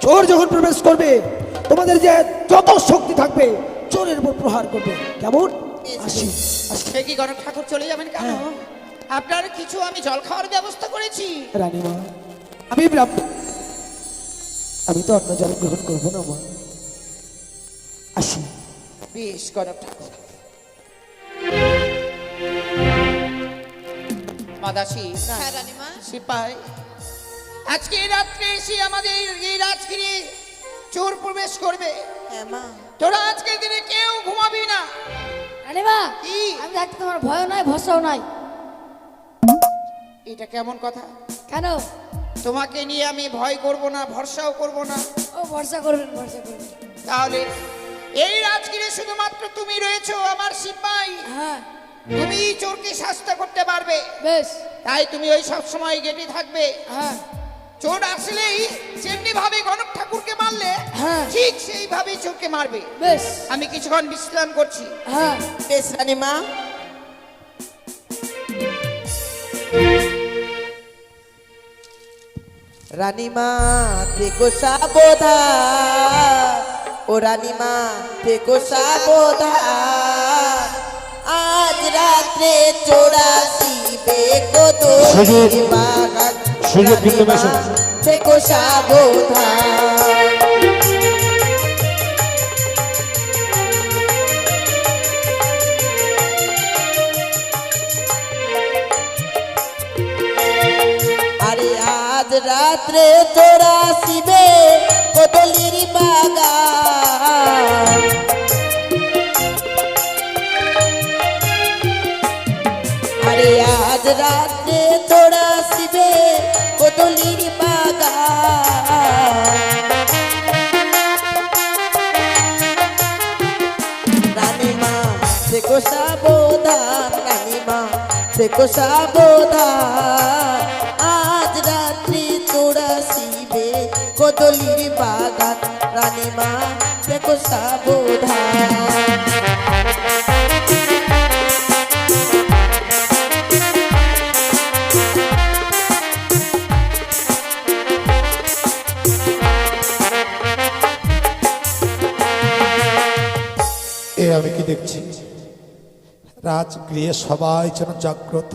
চোর যখন প্রবেশ করবে তোমাদের যে যত শক্তি থাকবে চোরের উপর প্রহার করবে, কেমন? আসি আসি। সে কি গণক ঠাকুর চলে যাবেন কেন? আপনার কিছু আমি জল খাওয়ার ব্যবস্থা করেছি। রানীমা, আমি তো অন্য জল গ্রহণ করবো না মা, আসি। বেশ গণক ঠাকুর। মাদাসী, হ্যাঁ রানীমা, সিপাই, আজকে এই রাত্রে এসে আমাদের এই রাজগিরি চোর প্রবেশ করবে। হ্যাঁ মা তোরা আজকের দিনে কেউ ঘুমাবি না। রানীমা, কি? আমি থাকতে তোমার ভয়ও নাই ভরসাও নাই। এটা কেমন কথা? কেন? তোমাকে নিয়ে আমি ভয় করব না, ভরসাও করব না? ও ভরসা করবেন, ভরসা করবেন। তাহলে এই রাজগিরে শুধুমাত্র তুমি রয়েছো আমার সিপাই, হ্যাঁ তুমি চোরকে শাস্তি করতে পারবে। বেশ। তাই তুমি ওই সব সময় গেটে থাকবে। হ্যাঁ চোর আসলেই যেমনি ভাবে গণক ঠাকুরকে মারলে হ্যাঁ। ঠিক সেইভাবেই চোরকে মারবে। বেশ। আমি কিছুক্ষণ বিশ্রাম করছি। হ্যাঁ বেশ রানীমা। রানীমা থেকো সাবধান, ও রানীমা থেকো সাবধান, আজ রাত্রে চোরাশিবে কদলীর বাগান, সুযোগ কিন্তু বেশ। রানীমা থেকো সাবধান। আরে আজ রাত্রে তোরা শিবে কদলীর বাগান, আরে আজ রাত্রে তোরা শিবে কদলীর বাগান, রানীমা থেকো সাবধান, রানীমা থেকো সাবধান, আজ রাত্রি তোরা শিবে কদলীর বাগান, রানীমা থেকো সাবধান। এ আমি কি দেখছি, রাজগৃহে সবাই যেন জাগ্রত,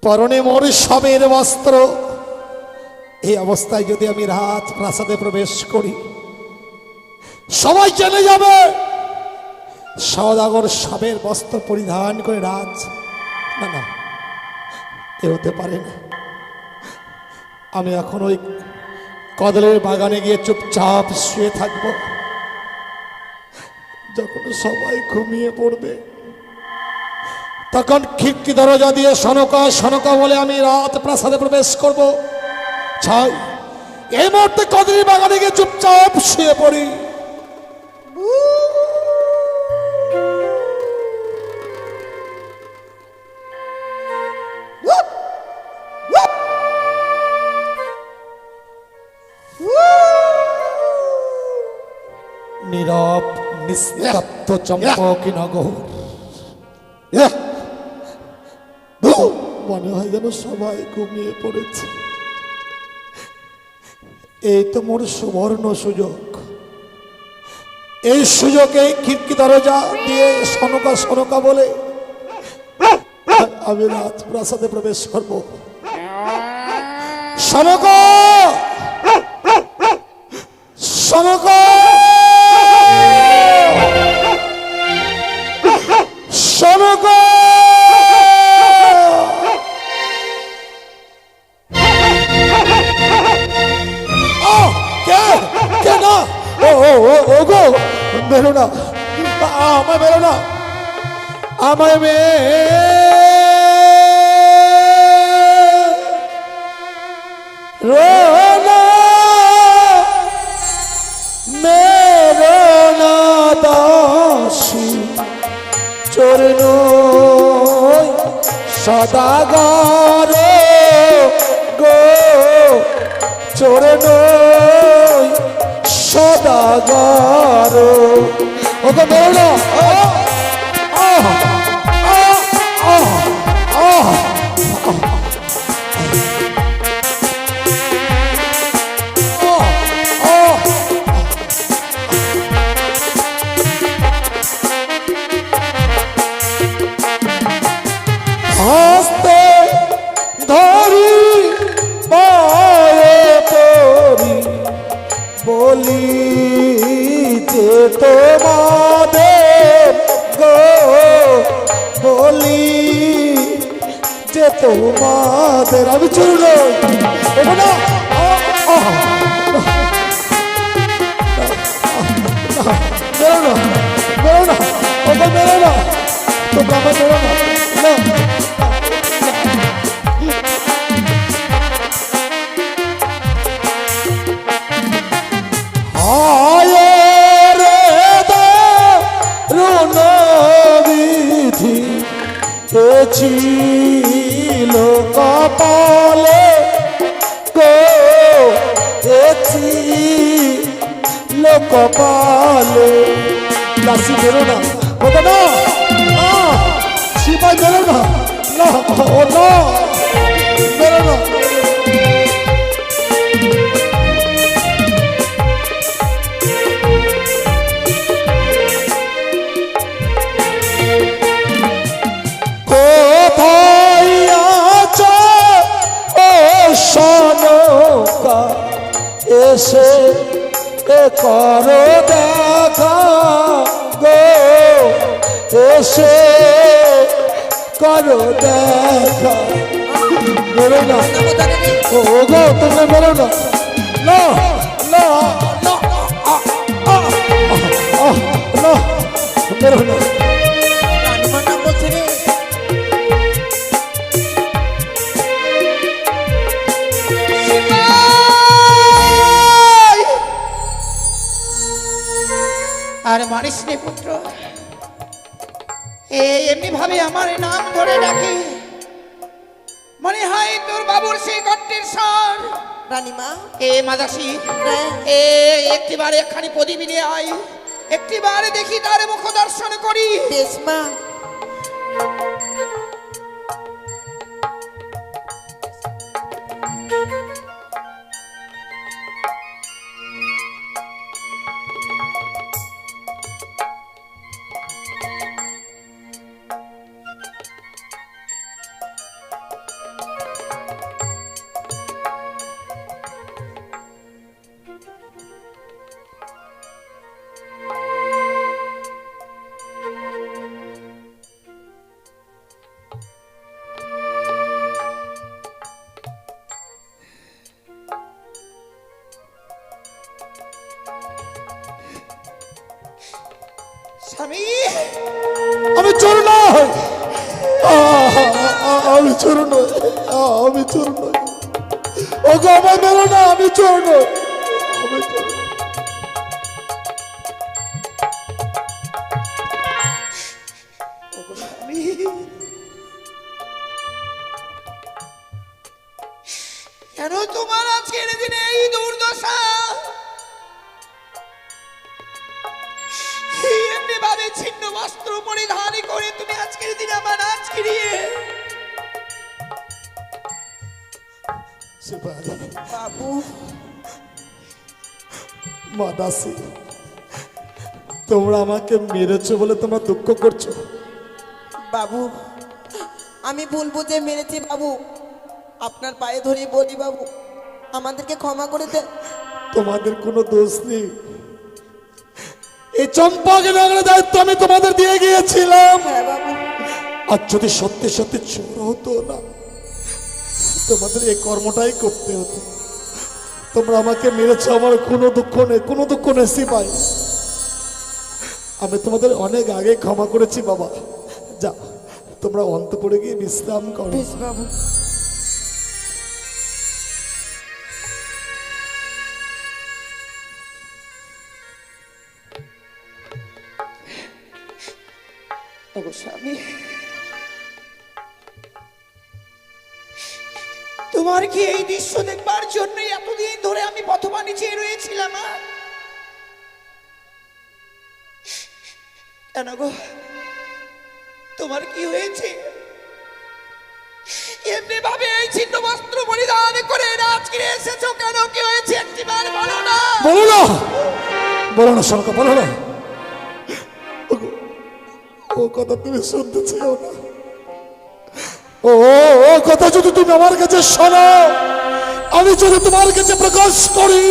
পরনে মোর সবের বস্ত্র। এই অবস্থায় যদি আমি রাজ প্রাসাদে প্রবেশ করি, সবাই জেনে যাবে সওদাগর সবের বস্ত্র পরিধান করে রাজ। না না, এ হতে পারে না। আমি এখন ওই কদলের বাগানে গিয়ে চুপচাপ শুয়ে থাকবো। যখন সবাই ঘুমিয়ে পড়বে তখন খিড়কি দরজা দিয়ে সনকা সনকা বলে আমি রাত প্রাসাদে প্রবেশ করব। ছাই এই মুহূর্তে কদরি বাগানে গিয়ে চুপচাপ শুয়ে পড়ি। নীরব নিস্তব্ধ চম্পকী নগর, মনে হয় যেন সবাই ঘুমিয়ে পড়েছে। এই তো মোর সুবর্ণ সুযোগ। এই সুযোগে খিড়কি দরজা দিয়ে সনকা সনকা বলে আমি রাজপ্রাসাদে প্রবেশ করব। সনকা সনকা সনকা ওগো বেরো না, আমায় বেরো না, আমায় মেরো না দাসী চরণ সদাগর গো চরণ সদাগর। ওকে বেরো না, হস্তে ধরি পায়ে পড়ি বলি যে তোমাদের গো বলি যে তোমাদের আমি চুরল না বেরো না বেরো না ওকে বেরো না তোমরা আমার বেরো না না ছিল কপালে গো ছিল কপালে। দাসী বেরো না, ওটা না সিপাই বেরো না, না ও না বেরো না। সনকা এসে করো দেখা গো এসে করো দেখা। বেরো না ও গো তুমি বেরো না, না না না বেরো না। আর মারিস নে পুত্র, এমনি ভাবে আমার নাম ধরে ডাকে, মনে হয় তোর বাবুর সেই কণ্ঠের স্বর। রানীমা মাদাসী একটিবার একখানি প্রদীপ নিয়ে আয়, একটিবার দেখি তার মুখ দর্শন করি। বেশ মা। আমি চোর নই, আমি চোর নই। ওগো আমায় মেরো না, আমি চোর নই, আমি চোর নই। কেন তোমার আজকের দিনে এই দুর্দশা? এমনি ভাবে ছিন্ন বস্ত্র পরিধান করে তুমি আজকের দিনে আমার নাচ কিরিয়ে বাবু মা দাসী, তোমরা আমাকে মেরেছো বলে তোমরা দুঃখ করছো? বাবু আমি ভুল বুঝে মেরেছি বাবু, আপনার পায়ে ধরে বলি বাবু আমাদেরকে ক্ষমা করে দেন। তোমাদের কোনো দোষ নেই। এই চম্পাকে নগরের দায়িত্ব আমি তোমাদের দিয়ে গিয়েছিলাম। হ্যাঁ বাবু। আর যদি সত্যি সত্যি চোর হতো না, তোমাদের এই কর্মটাই করতে হতো। তোমরা আমাকে মেরেছো, আমার কোনো দুঃখ নেই, কোনো দুঃখ নেই সিপাই। আমি তোমাদের অনেক আগে ক্ষমা করেছি বাবা। যা, তোমরা অন্তপুরে গিয়ে বিশ্রাম করো। বেশ বাবু। স্বামী, তোমার কি এই দৃশ্য দেখবার জন্য এতদিন ধরে আমি পথবাণী চেয়ে রয়েছিলাম? কেন গো, তোমার কি হয়েছে? এমনি ভাবে এই ছিন্ন বস্ত্র পরিধান করে রাজগিরে এসেছো কেন? কি হয়েছে একটিবার বলো না। বলো না, বলো না শঙ্কর, বলো না। ও কথা তুমি শুনতে চাও না। ও ও কথা যদি তুমি আমার কাছে শোনো, আমি যদি তোমার কাছে প্রকাশ করি,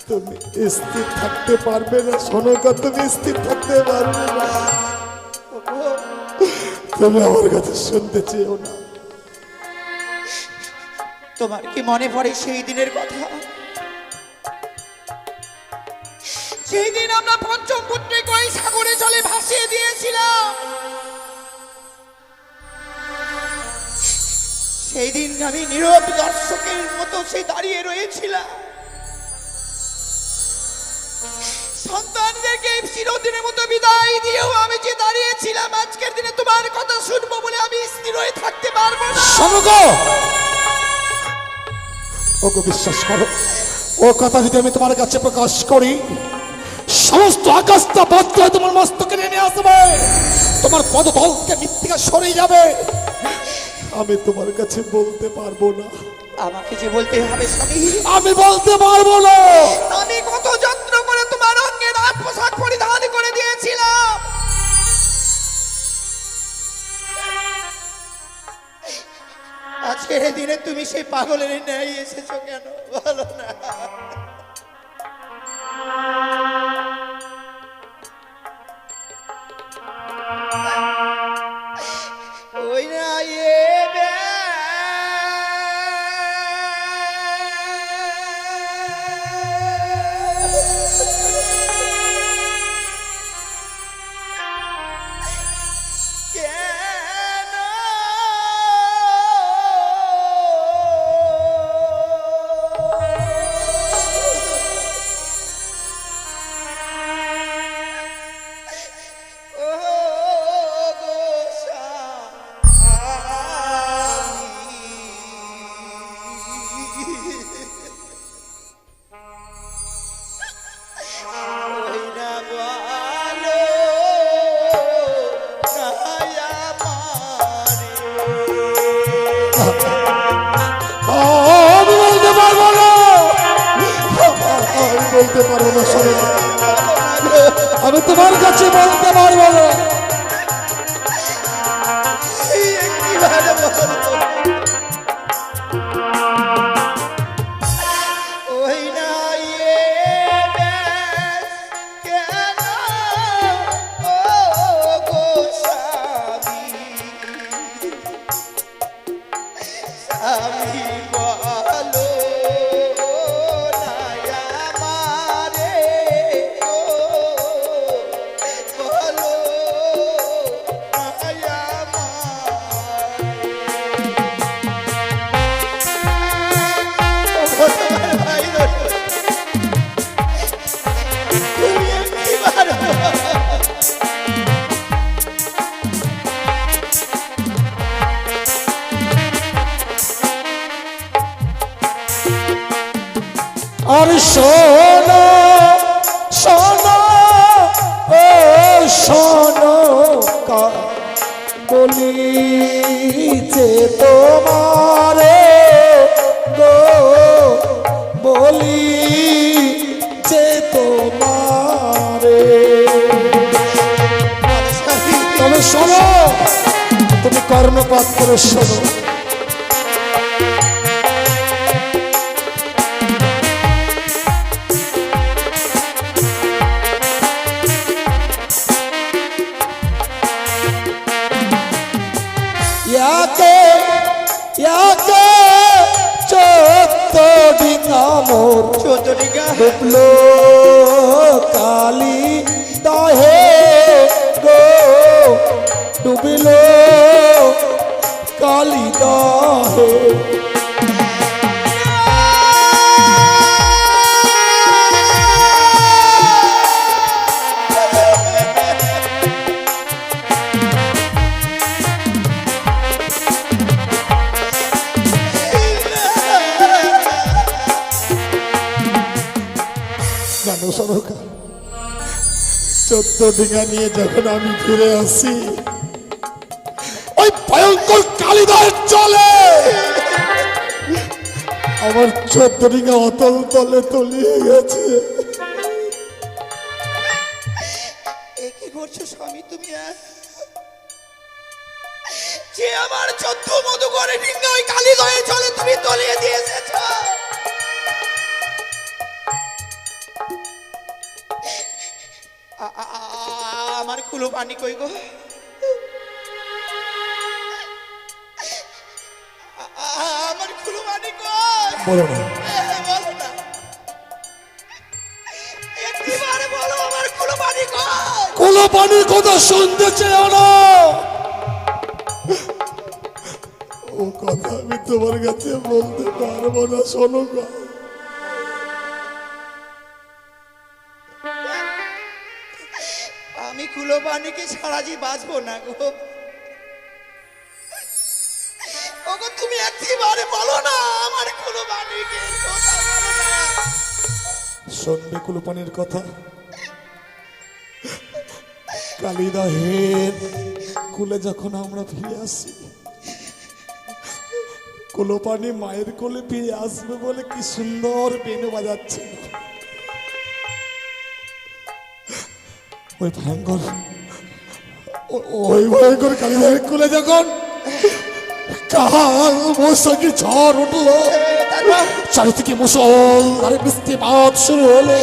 তুমি স্থির থাকতে পারবে না। শোনো কথা, তুমি স্থির থাকতে পারবে না। তুমি আমার কাছে শুনতে চেও না। তোমার কি মনে পড়ে সেই দিনের কথা? সেই দিন আমরা পঞ্চম পুত্রকে ওই সাগরে জলে ভাসিয়ে দিয়েছিলাম। সেই দিন আমি নীরব দর্শকের মতো সেই দাঁড়িয়ে রয়েছিলাম। সন্তানদেরকে চিরদিনের মতো বিদায় দিয়েও আমি যে দাঁড়িয়েছিলাম, আজকের দিনে তোমার কথা শুনবো বলে আমি স্থির হয়ে থাকতে পারবো না। ওকে বিশ্বাস করো, ও কথা যদি আমি তোমার কাছে প্রকাশ করি, সমস্ত আকাশটা বদ্ধ হয়ে তোমার মস্তকে নেমে আসবে, তোমার পদতল থেকে মৃত্তিকা সরে যাবে। আমি তোমার কাছে বলতে পারবো না। আমাকে যে বলতে হবে স্বামী, আমি বলতে পারবো না। আমি কত যত্ন করে তোমার অঙ্গে রাত পোশাক পরিধান করে দিয়েছিলাম। আজকের দিনে তুমি সেই পাগলের ন্যায় এসেছো কেন বলো না। ওই না আমি বলতে পারবো না, আমি বলতে পারবো না শোনো, আমি তোমার কাছে বলতে পারবো না। বলো শোনো শোনো ও শোনো বলিছে তোমারে গো বলি যে তোমারে তবে শোনো তুমি কর্ণপাত করে শোনো ডুবলো কালী দহে গো ডুবলো কালী দহে চোদ্দ ডিঙা নিয়ে যখন আমি ফিরে আসি ওই ভয়ঙ্কর কালিদার চলে আমার 14 ডিঙা অতল তলে তলিয়ে গেছে। কি করছো স্বামী তুমি? যে আমার 14 মতো করে ডিঙা ওই কালিদারে চলে তুমি তলিয়ে দিয়ে এসেছো। আমার কুলো পানি কই গো? আমার কুলো পানি কই? বলো না, বলো না, একবারে বলো আমার কুলো পানি কই? কুলো পানির কথা শুনতে চেও না, ও কথা আমি তোমার কাছে বলতে পারবো না। শোনো গো, আমি কুলো পানিকে ছাড়া যে বাঁচবো না গো। ওগো তুমি একবারে বলো না আমার কুলো পানিকে কথা বলো না। শুনবে কুলো পানির কথা? কালিদাহের কুলে যখন আমরা ফিরে আসি, কুলো পানি মায়ের কোলে ফিরে আসবে বলে কি সুন্দর বেনু বাজাচ্ছে। ওই ভয়ঙ্কর কালিদাহের কোলে যখন কাল বৈশাখী ঝড় উঠলো, চারিদিকে মুসল আর বৃষ্টিপাত শুরু হলো,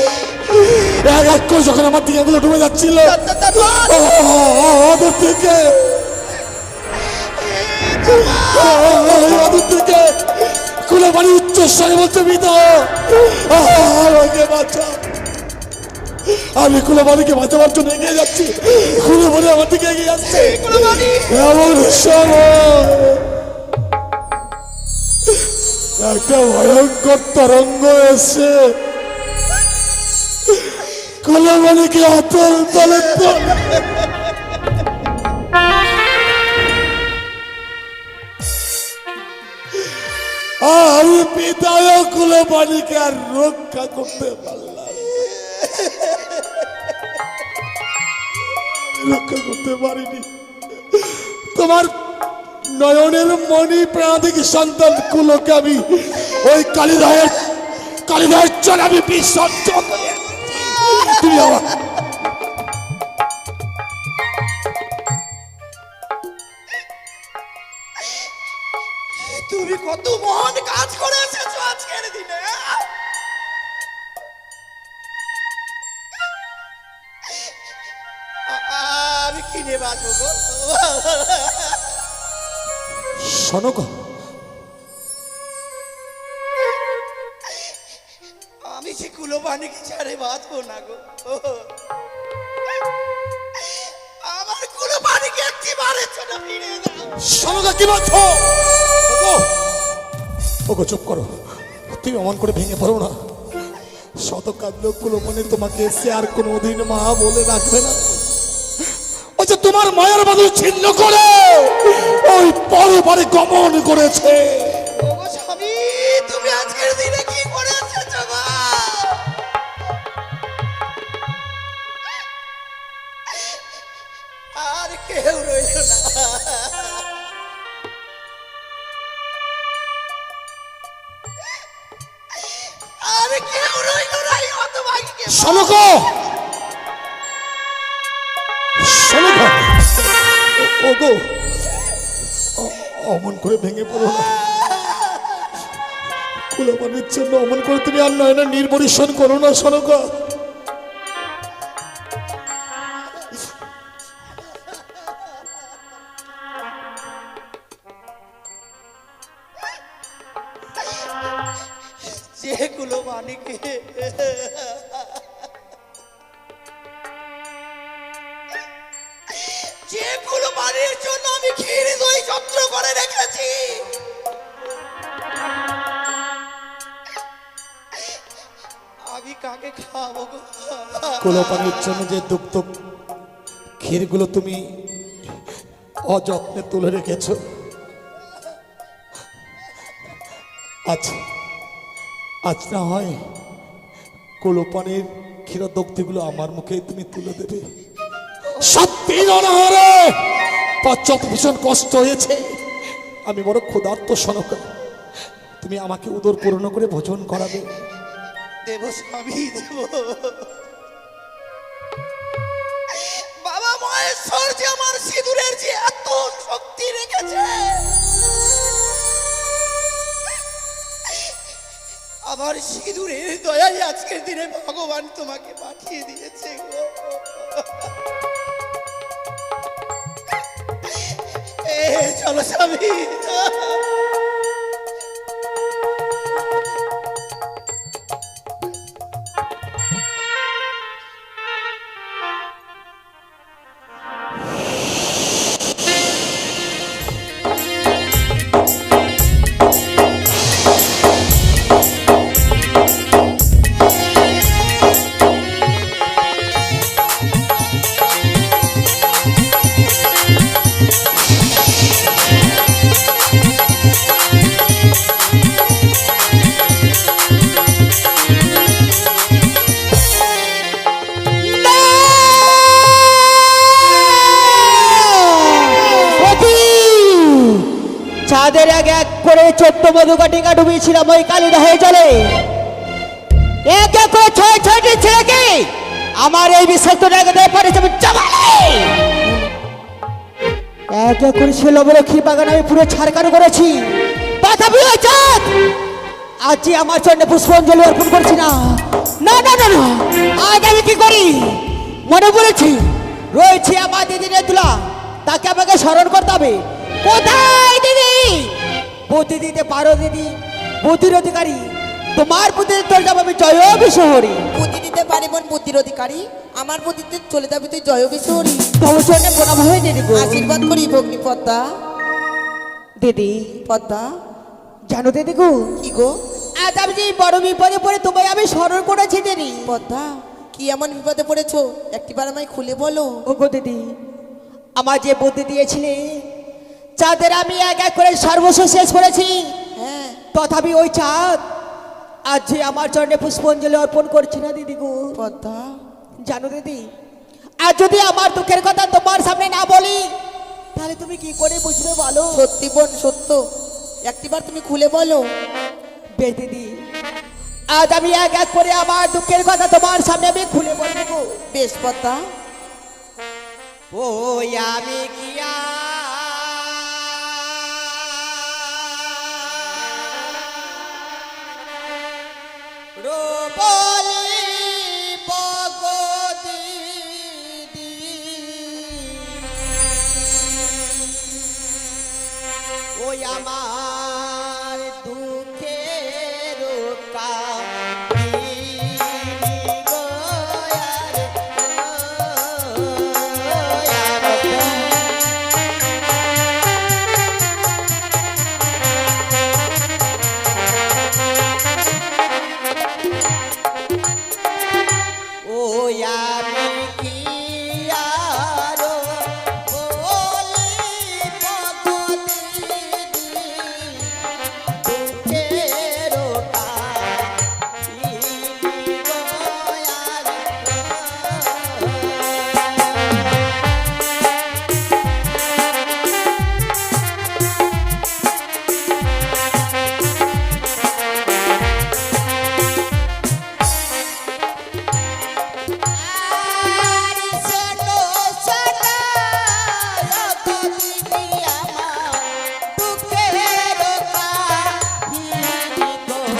এক এক করে যখন আমার দিকে গুলো ডুবে যাচ্ছিল, ওদের থেকে কুলে পানি উচ্চ স্বরে বলছে মিতা আমাকে বাঁচা। আমি কুলে পানিকে বাঁচাবার জন্য এগিয়ে যাচ্ছি, কুলে পানি আমার দিকে এগিয়ে যাচ্ছে। এমন সময় একটা ভয়ঙ্কর তরঙ্গ এসে কুলে পানিকে অতল তলে আমি পিতায় কুলে পানিকে আর রক্ষা করতে পারলাম, রক্ষা করতে পারিনি। তোমার নয়নের মণি প্রাণিক সন্তান কুলোকে আমি ওই কালিদাহের চল আমি বিসর্জন তুমি আমার তুমি কত মহান কাজ করে এসেছো আজকের দিনে। আমি কিনে বাঁচবো গো। শোনো গো, আমি যে কুলো পানিকে ছাড়ে বাঁচবো না গো। আমার কুলো পানিকে একেবারে ছোট ফিরে দাও। শোনো গো, কি বলছো? ওগো চুপ করো, তুমি অমন করে ভেঙে পড়ো না। শত কাঁদলেও কুলো পানি তোমাকে এসে আর কোনোদিন মা বলে রাখবে না। ওই যে তোমার মায়ের বাঁধন ছিন্ন করে ওই পরপারে গমন করেছে। ওগো স্বামী, তুমি আজকের দিনে কি করে এসেছো গো? অমন করে ভেঙে পড়ো না। কুলপানির জন্য অমন করে তুমি আর নয় না নির্বরিশন করো না সনকা। যেগুলো মানিকে যেগুলো মানির জন্য আমি ক্ষীর দই যত্ন করে রেখেছি, আমি কাকে খাওয়াবো গো? কুলপানির জন্য যে দুগ্ধ ক্ষীরগুলো তুমি অযত্নে তুলে রেখেছো, আজ না হয় কুলপানির ক্ষীরদগ্ধগুলো আমার মুখে তুমি তুলে দেবে। সত্যি অনাহারে পশ্চাৎ ভীষণ কষ্ট হয়েছে, আমি বড় ক্ষুধার্ত সনকা, তুমি আমাকে উদর পূর্ণ করে ভোজন করাবে। দেব স্বামী দেব। বাবা মহেশ্বর যে আমার সিঁদুরের যে এত শক্তি রেখেছে, আমার সিঁদুরের দয়াই আজকের দিনে ভগবান তোমাকে পাঠিয়ে দিয়েছে গো। চলো স্বামী। চাঁদের এক এক করে 14 মধুকাটিকা ডুবিয়েছিলাম ওই কালীদহে জলে। এক এক করে 6-6টি ছেলেকে আমার এই বিষাক্ত জায়গায় পড়েছে এক এক করে সে লবলক্ষীর বাগান আমি পুরো ছাড়কানো করেছি। তথাপি ওই চাঁদ আজ আমার চরণে পুষ্পাঞ্জলি অর্পণ করছি না। না না না না, আজ আমি কি করি মনে পড়েছি, রয়েছে আমার দিদি নেতুলা, তাকে আমাকে স্মরণ করতে হবে। কোথায় দিদি? বুদ্ধি দিতে পারো দিদি, বুদ্ধির অধিকারী, তোমার বুদ্ধিতে চলে যাবো আমি জয় বিশহরী। বুদ্ধি দিতে পারি বোন, বুদ্ধির অধিকারী, আমার বুদ্ধিতে চলে যাবে তুই জয় বিশহরী। তোমার চরণে প্রণাম হয়ে দিদি গো। আশীর্বাদ করি ভগ্নি পদ্মা। দিদি পদ্মা জানো দিদি গো, কি গো? আজ আমি যে বড় বিপদে পড়ে তোমায় আমি স্মরণ করেছি দিদি। পদ্মা কি এমন বিপদে পড়েছো, একটিবার আমায় খুলে বলো। ও গো দিদি, আমার যে বুদ্ধি দিয়েছিলে চাঁদের আমি এক এক করে সর্বস্ব শেষ করেছি। হ্যাঁ, তথাপি ওই চাঁদ আজ যে আমার চরণে পুষ্পাঞ্জলি অর্পণ করছি না দিদি গো। পদ্মা জানো দিদি, আর যদি আমার দুঃখের কথা তোমার সামনে না বলি তাহলে তুমি কি করে বুঝবে বলো? সত্যি বোন সত্য, একটিবার তুমি খুলে বলো। বেশ দিদি, আজ আমি এক এক করে আমার দুঃখের কথা তোমার সামনে আমি খুলে বলবো। বেশ পদ্মা। ওই আমি কি রোবলি পগদি ওই আমার দুঃখের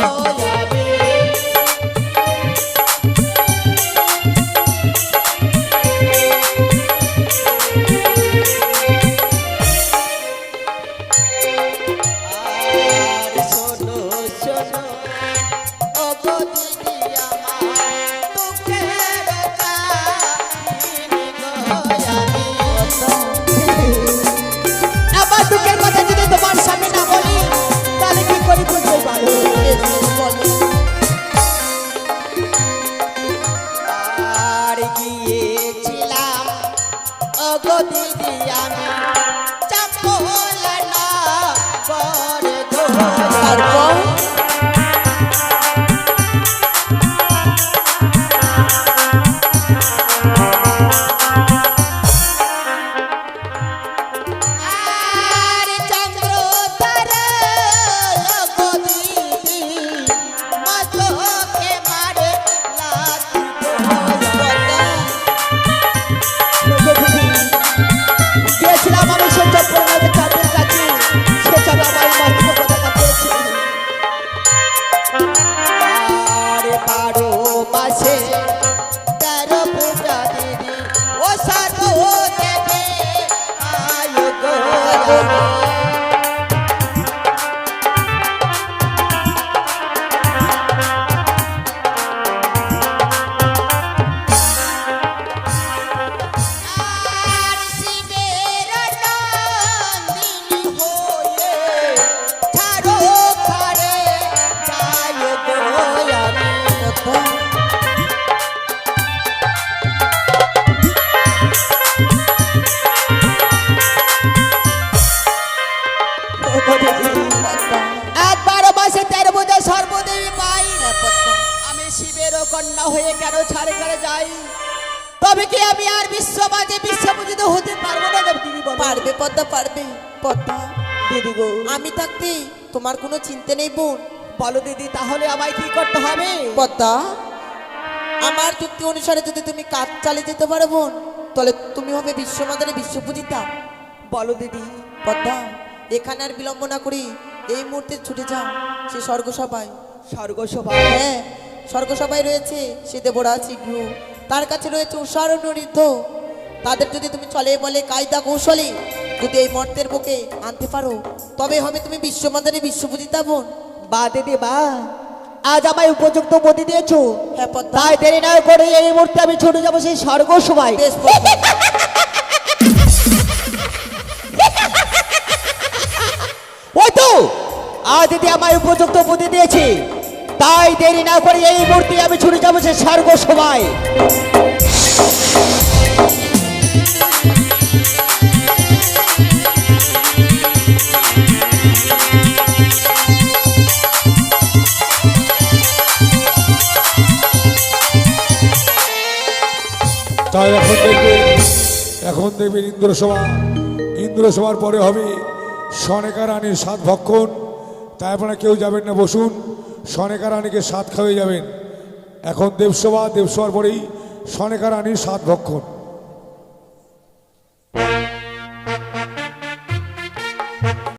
আমি। আর শোনো শোনো ও গো দিদি আমার দুঃখের কাহিনী গো আমি। আমার দুঃখের কথা যদি তোমার সামনে না বলি তাহলে কি করি বুঝতে পারো? আর গিয়েছিলাম ও গো দিদি আমি চাপলা না করে গো। তারপর আর চন্দ্রধারা গো দিদি মাঝোকে মারে লাথি গিয়েছিলাম আমি সেই চন্দ্রনাথের চাঁদের কাছে, সে চাঁদ আমার মাথাকে পতাকা করেছিল। আর 12 মাসে 13 পূজা দিদি ও সাধু দেবে আয় গো আমি। আর শিবের নন্দিনী হয়ে ছাড়ো ঘরে যাই গো আমি। এক 12 মাসে 13 পূজা সর্বদেবী পাই। আমি শিবের কন্যা হয়ে কেন ছাড়ে ঘরে যাই? তবে কি আমি আর বিশ্ববাদে বিশ্বপূজিত হতে পারবো না দিদি? বলো। পারবে পদ্মা, পারবে পদ্মা। দিদি গো আমি থাকতে তোমার কোনো চিন্তা নেই বোন। বলো দিদি, তাহলে আমায় কি করতে হবে? পদ্মা, আমার যুক্তি অনুসারে যদি তুমি কাজ চালিয়ে যেতে পারো বোন, তাহলে তুমি হবে বিশ্বমাতারে বিশ্বপূজিতা। বলো দিদি। পদ্মা, এখানে আর বিলম্ব না করি এই মুহূর্তে ছুটে যাও সে স্বর্গসভায়। স্বর্গসভা? হ্যাঁ, স্বর্গসভায় রয়েছে সে দেবরাজ শীঘ্র, তার কাছে রয়েছে উষার নৃত্য। তাদের যদি তুমি চলে বলে কায়দা কৌশলে যদি এই মর্তের বুকে আনতে পারো, তবে হবে তুমি বিশ্বমাতারে বিশ্বপূজিতা বোন। বা দিদি বা, আজ আমায় উপযুক্ত বুদ্ধি দিয়েছো। হ্যাঁ পদ্মা, তাই দেরি না করে এই মুহূর্তে আমি ছুটে যাবো সেই স্বর্গসভায়। বেশ পদ্মা। ওই তো আজ দিদি আমায় উপযুক্ত বুদ্ধি দিয়েছে, তাই দেরি না করে এই মুহূর্তে আমি ছুটে যাবো সেই স্বর্গসভায়। তাই এখন দেখবেন ইন্দ্রসভা। ইন্দ্রসভার পরে হবে সনেকা রানীর 7 ভক্ষণ। তাই আপনারা কেউ যাবেন না, বসুন। সনেকা রানীকে 7 খাওয়াই যাবেন। এখন দেবসভা, দেবসভার পরেই সনেকা রানীর 7 ভক্ষণ।